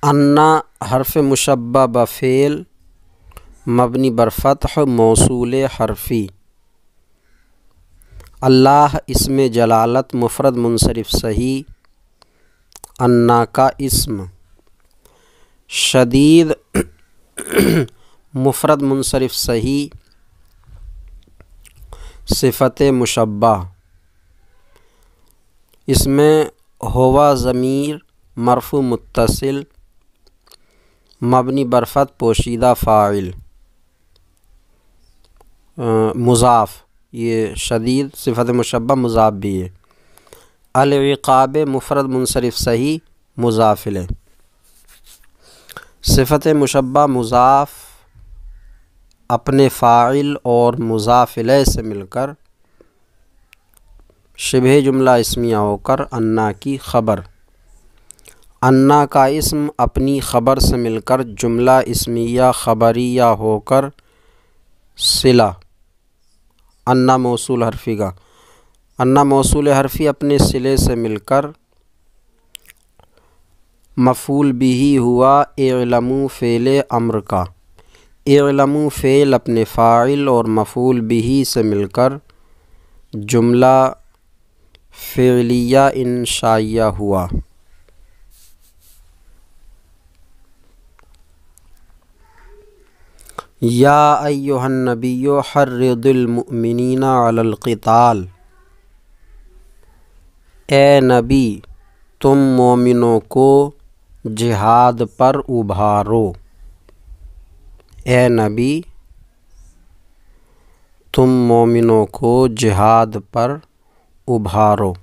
انا حرف مشبہ بفعل مبنی بر فتح موصول حرفی۔ اللہ اسم جلالت مفرد منصرف صحیح انا کا اسم، شدید مفرد منصرف صحیح صفت مشبہ، اس میں ہوا ضمیر مرفوع متصل مبنی برفت پوشیدہ فاعل، مضاف، یہ شدید صفت مشبہ مضاف بھی ہے۔ العقاب مفرد منصرف صحیح مضاف الیہ، صفت مشبہ مضاف اپنے فاعل اور مضاف الیہ سے مل کر شبہ جملہ اسمیہ ہو کر انا کی خبر، انا کا اسم اپنی خبر سے مل کر جملہ اسمیہ خبریہ ہو کر صلہ، انا موصول حرفی کا، انا موصول حرفی اپنے صلے سے مل کر مفعول بہ ہوا اعلموا فعل امر کا، اعلموا فعل اپنے فاعل اور مفعول بہ سے مل کر جملہ فعلیہ انشائیہ ہوا۔ یا ایھا النبی حرض المؤمنین علی القتال، اے نبی تم مومنوں کو جہاد پر ابھارو، اے نبی تم مومنوں کو جہاد پر ابھارو۔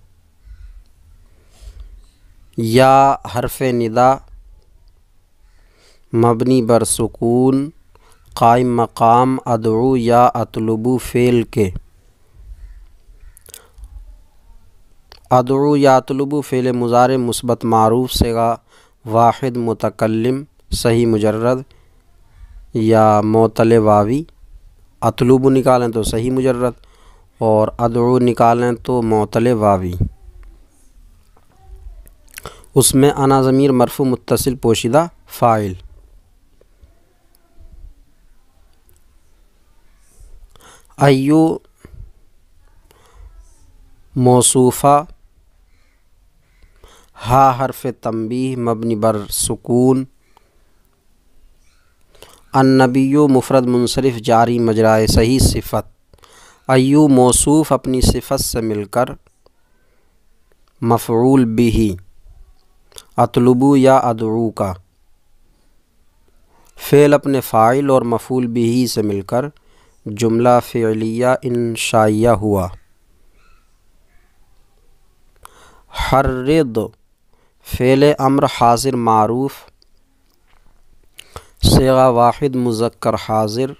یا حرف ندا مبنی بر سکون قائم مقام ادعو یا اطلبو فعل کے، ادعو یا اطلبو فعل مضارع مثبت معروف صیغہ واحد متکلم صحیح مجرد یا معتل واوی، اطلبو نکالیں تو صحیح مجرد اور ادعو نکالیں تو معتل واوی، اس میں انا ضمیر مرفوع متصل پوشیدہ فاعل۔ ایو موصوفہ ہا حرف تنبیہ مبنی بر سکون، النبی مفرد منصرف جاری مجرائے صحیح صفت، ایو موصوف اپنی صفت سے مل کر مفعول بہ اطلبو یا ادعو کا، فعل اپنے فاعل اور مفعول بہ سے مل کر جملہ فعلیہ انشائیہ ہوا۔ حرض فعل امر حاضر معروف صیغہ واحد مذکر حاضر،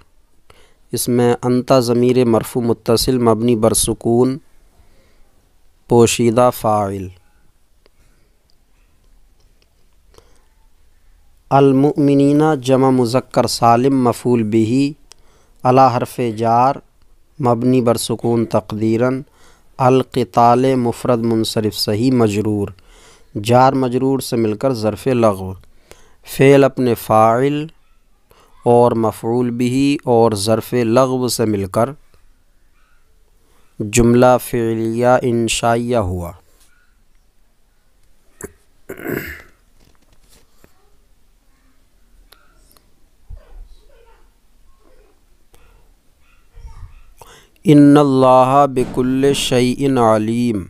اس میں انت ضمیر مرفوع متصل مبنی بر سکون پوشیدہ فاعل، المؤمنین جمع مذکر سالم مفعول به علی حرف جار مبنی بر سکون تقدیراً القتال مفرد منصرف صحیح مجرور، جار مجرور سے مل کر ظرف لغو، فعل اپنے فاعل اور مفعول به اور ظرف لغو سے مل کر جملہ فعلیہ انشائیہ ہوا۔ ان اللہ بکل شیء علیم،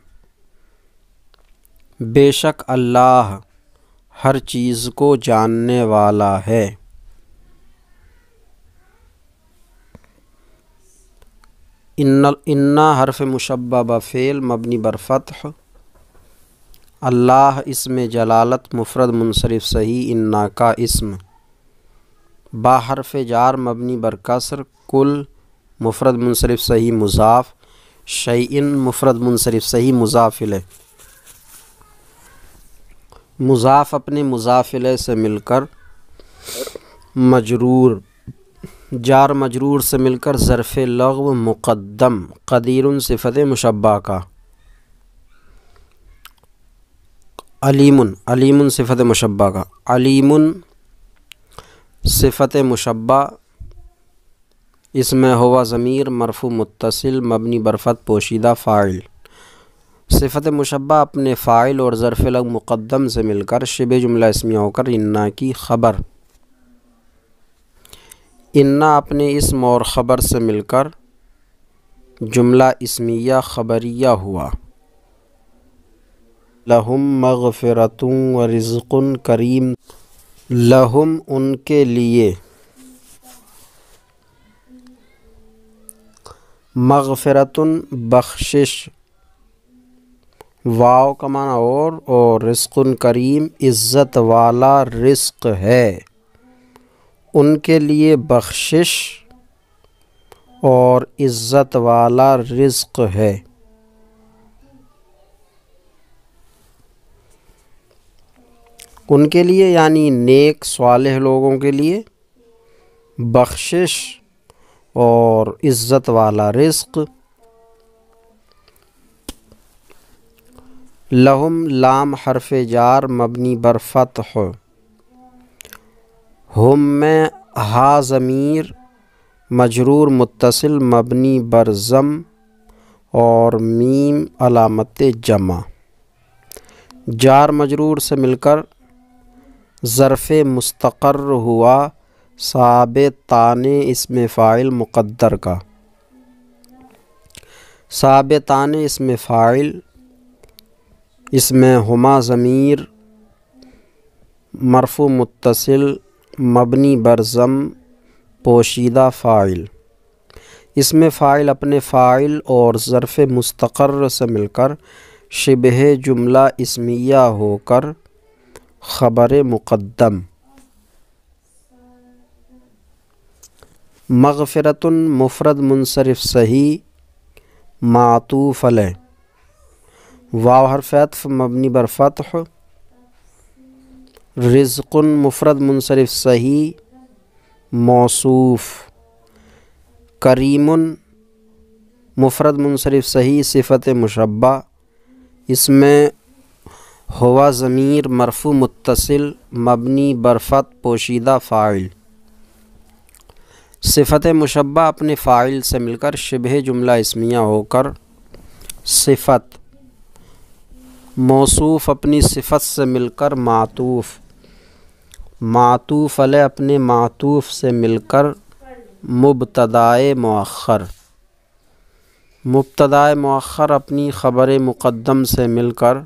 بے شک اللہ ہر چیز کو جاننے والا ہے۔ ان حرف مشبہ بفعل مبنی بر فتح، اللہ اسم جلالت مفرد منصرف صحیح انا کا اسم، با حرف جار مبنی بر کسر، کل مفرد منصرف صحیح مضاف، شیئن مفرد منصرف صحیح مضاف الیہ، مضاف اپنے مضاف الیہ سے مل کر مجرور، جار مجرور سے مل کر ظرف لغو مقدم، قدیر صفت مشبہ کا، علیم صفت مشبہ کا، علیم صفت مشبہ اسم ہوا ضمیر مرفوع متصل مبنی بر فتح پوشیدہ فاعل، صفت مشبہ اپنے فاعل اور ظرف لغو مقدم سے مل کر شبہ جملہ اسمیہ ہو کر انا کی خبر، انا اپنے اسم اور خبر سے مل کر جملہ اسمیہ خبریہ ہوا۔ لہم مغفرۃ و رزق کریم، لہم ان کے لیے، مغفرۃ بخشش، واو کا معنی اور رزق کریم عزت والا رزق ہے، ان کے لیے بخشش اور عزت والا رزق ہے۔ ان کے لیے یعنی نیک صالح لوگوں کے لیے بخشش اور عزت والا رزق۔ لہم لام حرف جار مبنی بر فتح، ہم میں ہا ضمیر مجرور متصل مبنی بر ضم اور میم علامت جمع، جار مجرور سے مل کر ظرف مستقر ہوا ثابتان اسم فاعل مقدر کا، ثابتان اسم فاعل، اسم ہما ضمیر مرفوع متصل مبنی بر ضم پوشیدہ فاعل، اسم فاعل اپنے فاعل اور ظرف مستقر سے مل کر شبہ جملہ اسمیہ ہو کر خبر مقدم، مغفرۃ مفرد منصرف صحیح معطوف علیہ، واو حرف عطف مبنی بر فتح، رزق مفرد منصرف صحیح موصوف، کریم مفرد منصرف صحیح صفت مشبہ، اس میں ہوا ضمیر مرفوع متصل مبنی بر فتح پوشیدہ فاعل، صفت مشبہ اپنے فاعل سے مل کر شبہ جملہ اسمیہ ہو کر صفت، موصوف اپنی صفت سے مل کر معطوف، معطوف علیہ اپنے معطوف سے مل کر مبتدائے مؤخر، مبتدائے مؤخر اپنی خبر مقدم سے مل کر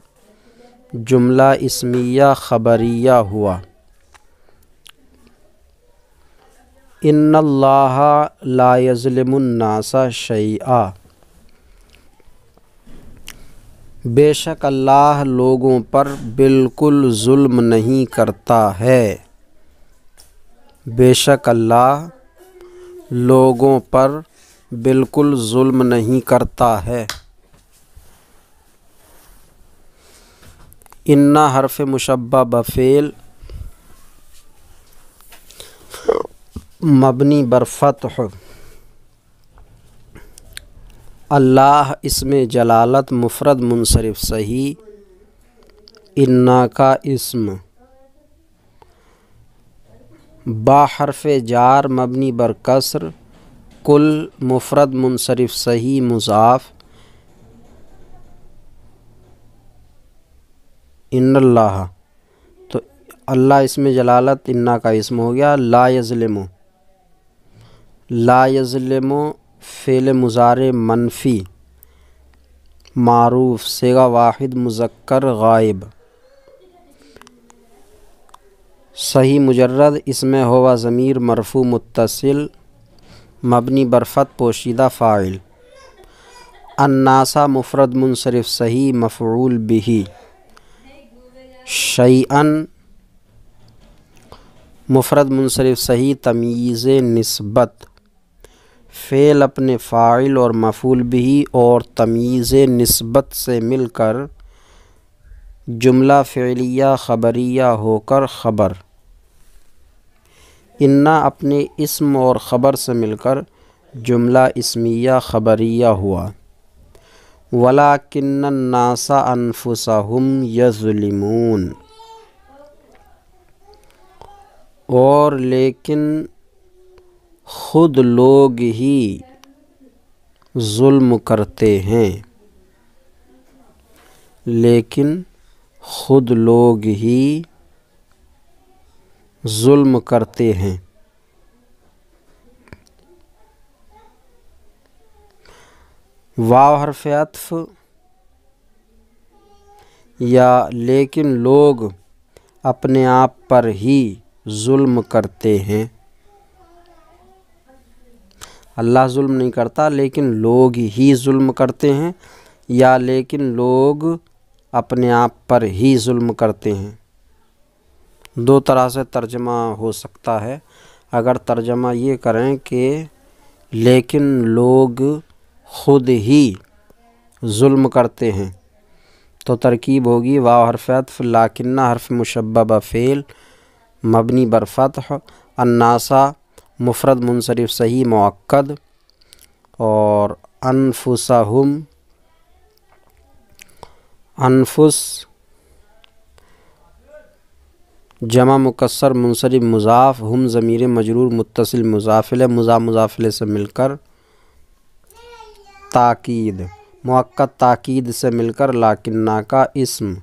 جملہ اسمیہ خبریہ ہوا۔ ان اللہ لا یظلم الناس شیئا، بے شک اللہ لوگوں پر بالکل ظلم نہیں کرتا ہے، بے شک اللہ لوگوں پر بالکل ظلم نہیں کرتا ہے۔ ان حرف مشبہ بفعل مبنی بر فتح، اللہ اسم جلالت مفرد منصرف صحیح، انا کا اسم، با حرف جار مبنی بر کسر، کل مفرد منصرف صحیح مضاف، ان اللہ، تو اللہ اسم جلالت انا کا اسم ہو گیا۔ لا یظلم، لا یظلم فعل مضارع منفی معروف صیغہ واحد مذکر غائب، صحیح مجرد اسم ہوا ضمیر مرفوع متصل مبنی بر فتح پوشیدہ فاعل، الناسا مفرد منصرف صحیح مفعول به، شیئن مفرد منصرف صحیح تمییز نسبت، فعل اپنے فاعل اور مفعول به اور تمییز نسبت سے مل کر جملہ فعلیہ خبریہ ہو کر خبر، انا اپنے اسم اور خبر سے مل کر جملہ اسمیہ خبریہ ہوا، وَلَٰكِنَّ النَّاسَ أَنفُسَهُمْ يَظْلِمُونَ، اور لیکن خود لوگ ہی ظلم کرتے ہیں، لیکن خود لوگ ہی ظلم کرتے ہیں۔ واو حرف عطف، یا لیکن لوگ اپنے آپ پر ہی ظلم کرتے ہیں، اللہ ظلم نہیں کرتا لیکن لوگ ہی ظلم کرتے ہیں، یا لیکن لوگ اپنے آپ پر ہی ظلم کرتے ہیں۔ دو طرح سے ترجمہ ہو سکتا ہے، اگر ترجمہ یہ کریں کہ لیکن لوگ خود ہی ظلم کرتے ہیں تو ترکیب ہوگی واو حرف عطف لاکنہ حرف مشببہ فعل مبنی بر فتح، الناسا مفرد منصرف صحیح مؤکد، اور انفسہم انفس جمع مکسر منصرف مضاف، ہم ضمیر مجرور متصل مضافلہ مضافلہ سے مل کر تاکید، مؤکد تاکید سے مل کر لاکنہ کا اسم،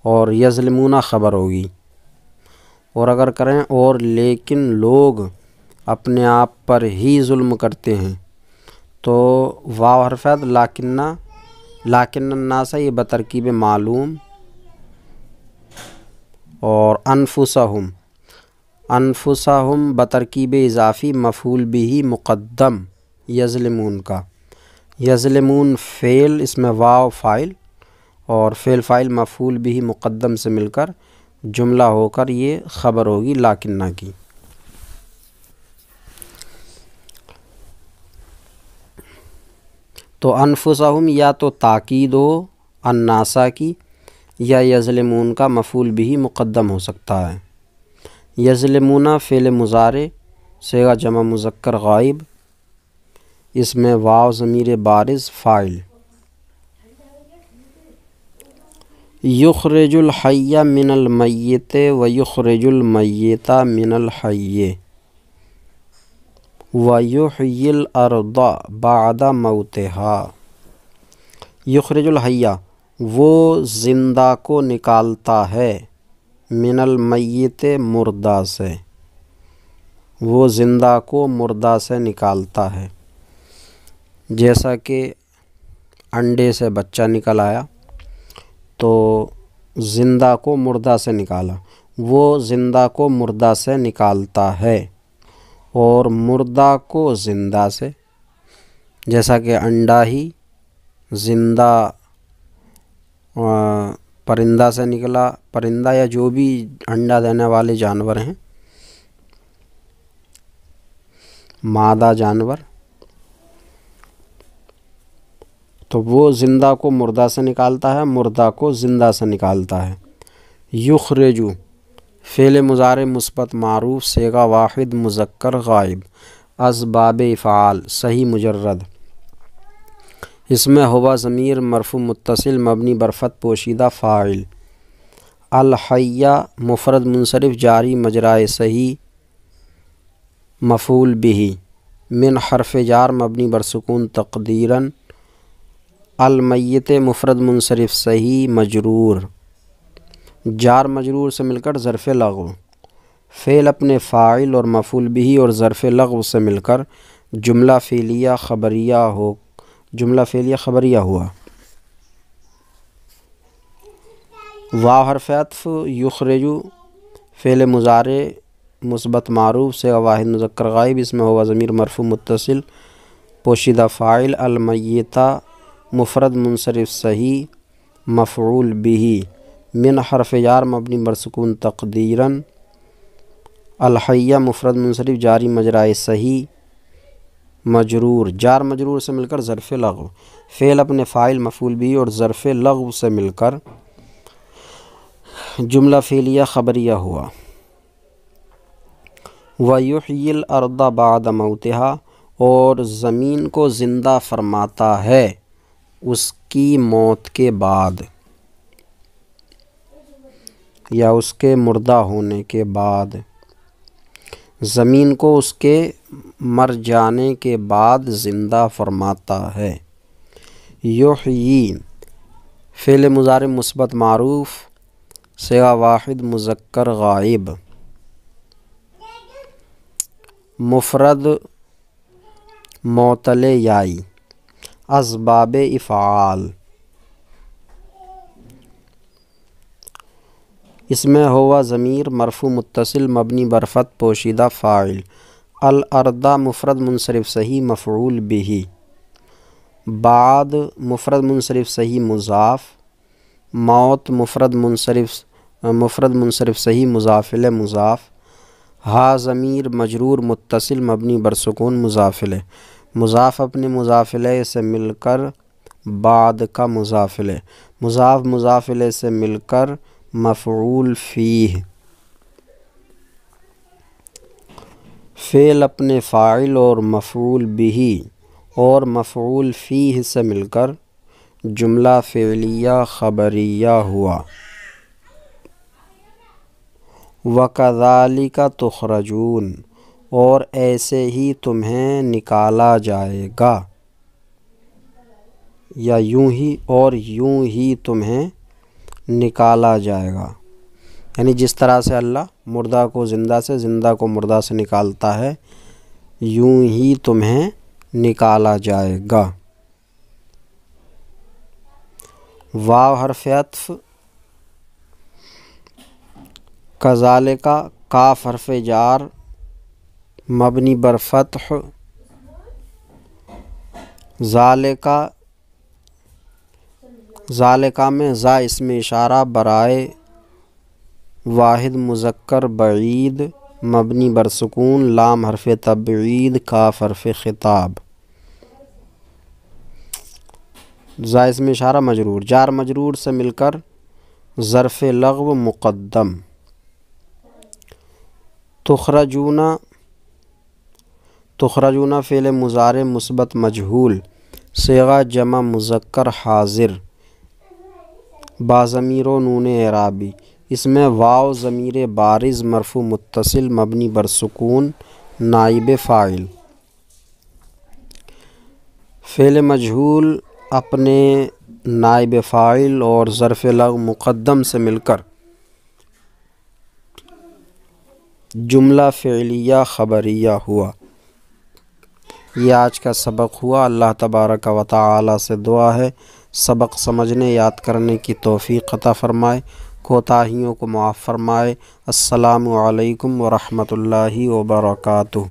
اور یظلمون خبر ہوگی۔ اور اگر کریں اور لیکن لوگ اپنے آپ پر ہی ظلم کرتے ہیں تو واو حرف عطف لاکن الناس یہ بترکیب معلوم، اور انفسہم بترکیب اضافی مفعول به مقدم یظلمون کا، یظلمون فعل اس میں واو فاعل اور فعل فاعل مفعول به مقدم سے مل کر جملہ ہو کر یہ خبر ہوگی لاکنہ کی۔ تو انفسہم یا تو تاکید ہو الناسا کی، یا یظلمون کا مفعول به مقدم ہو سکتا ہے۔ یظلمون فعل مضارع صیغہ جمع مذکر غائب، اس میں واو ضمیر بارز فاعل، یخرج الحی من المیت ویخرج المیت من الحی ویحیی الارض بعد موتها، یخرج الحی وہ زندہ کو نکالتا ہے، من المیت مردہ سے، وہ زندہ کو مردہ سے نکالتا ہے، جیسا کہ انڈے سے بچہ نکل آیا تو زندہ کو مردہ سے نکالا، وہ زندہ کو مردہ سے نکالتا ہے، اور مردہ کو زندہ سے، جیسا کہ انڈا ہی زندہ پرندہ سے نکلا، پرندہ یا جو بھی انڈا دینے والے جانور ہیں، مادہ جانور، تو وہ زندہ کو مردہ سے نکالتا ہے، مردہ کو زندہ سے نکالتا ہے۔ یخرجو فعل مضارع مثبت معروف صیغہ واحد مذکر غائب اسباب افعال صحیح مجرد اسم ہوا ضمیر مرفوع متصل مبنی بر فتح پوشیدہ فاعل الحیہ مفرد منصرف جاری مجرائے صحیح مفعول بہ من حرف جار مبنی بر سکون تقدیراً المیت مفرد منصرف صحیح مجرور جار مجرور سے مل کر ظرف لغو فعل اپنے فاعل اور مفعول بہ اور ظرف لغو سے مل کر جملہ فعلیہ خبریہ ہوا واو حرف عطف یخرج فعل مضارع مثبت معروف صیغہ واحد مذکر غائب اس میں ہوا ضمیر مرفوع متصل پوشیدہ فاعل المیتہ مفرد منصرف صحیح مفعول بہ من حرف جار مبنی بر سکون تقدیراً الحیہ مفرد منصرف جاری مجرائے صحیح مجرور جار مجرور سے مل کر ظرف لغو فعل اپنے فاعل مفعول بہ اور ظرف لغو سے مل کر جملہ فعلیہ خبریہ ہوا وَيُحْيِي الْأَرْضَ بَعْدَ مَوْتِهَا اور زمین کو زندہ فرماتا ہے اس کی موت کے بعد یا اس کے مردہ ہونے کے بعد زمین کو اس کے مر جانے کے بعد زندہ فرماتا ہے یحیی فعل مضارع مثبت معروف صیغہ واحد مذکر غائب مفرد معتل یائی اسباب افعال اس میں ہوا ضمیر مرفوع متصل مبنی بر فتح پوشیدہ فاعل الارض مفرد منصرف صحیح مفعول بہ بعد مفرد منصرف صحیح مضاف موت مفرد منصرف صحیح مضاف الیہ مضاف ہا ضمیر مجرور متصل مبنی بر سکون مضاف الیہ مضاف اپنے مضاف الیہ سے مل کر بعد کا مضاف الیہ مضاف الیہ سے مل کر مفعول فیہ فعل اپنے فاعل اور مفعول بہ اور مفعول فیہ سے مل کر جملہ فعلیہ خبریہ ہوا وَكَذَلِكَ تُخْرَجُونَ اور ایسے ہی تمہیں نکالا جائے گا یا یوں ہی تمہیں نکالا جائے گا یعنی جس طرح سے اللہ مردہ کو زندہ سے زندہ کو مردہ سے نکالتا ہے یوں ہی تمہیں نکالا جائے گا واو حرف عطف کذالک کاف حرف جار مبنی بر فتح ذالکہ میں ذا اسم اشارہ برائے واحد مذکر بعید مبنی بر سکون لام حرف تبعید کاف حرف خطاب ذا اسم اشارہ مجرور جار مجرور سے مل کر ظرف لغو مقدم تخرجون فعل مضارع مثبت مجہول صیغہ جمع مذکر حاضر با ضمیر و نون اعرابی اس میں واو ضمیر بارز مرفوع متصل مبنی بر سکون نائب فاعل فعل مجہول اپنے نائب فاعل اور ظرف لغو مقدم سے مل کر جملہ فعلیہ خبریہ ہوا یہ آج کا سبق ہوا اللہ تبارک و تعالی سے دعا ہے سبق سمجھنے یاد کرنے کی توفیق عطا فرمائے کوتاہیوں کو معاف فرمائے السلام علیکم ورحمۃ اللہ وبرکاتہ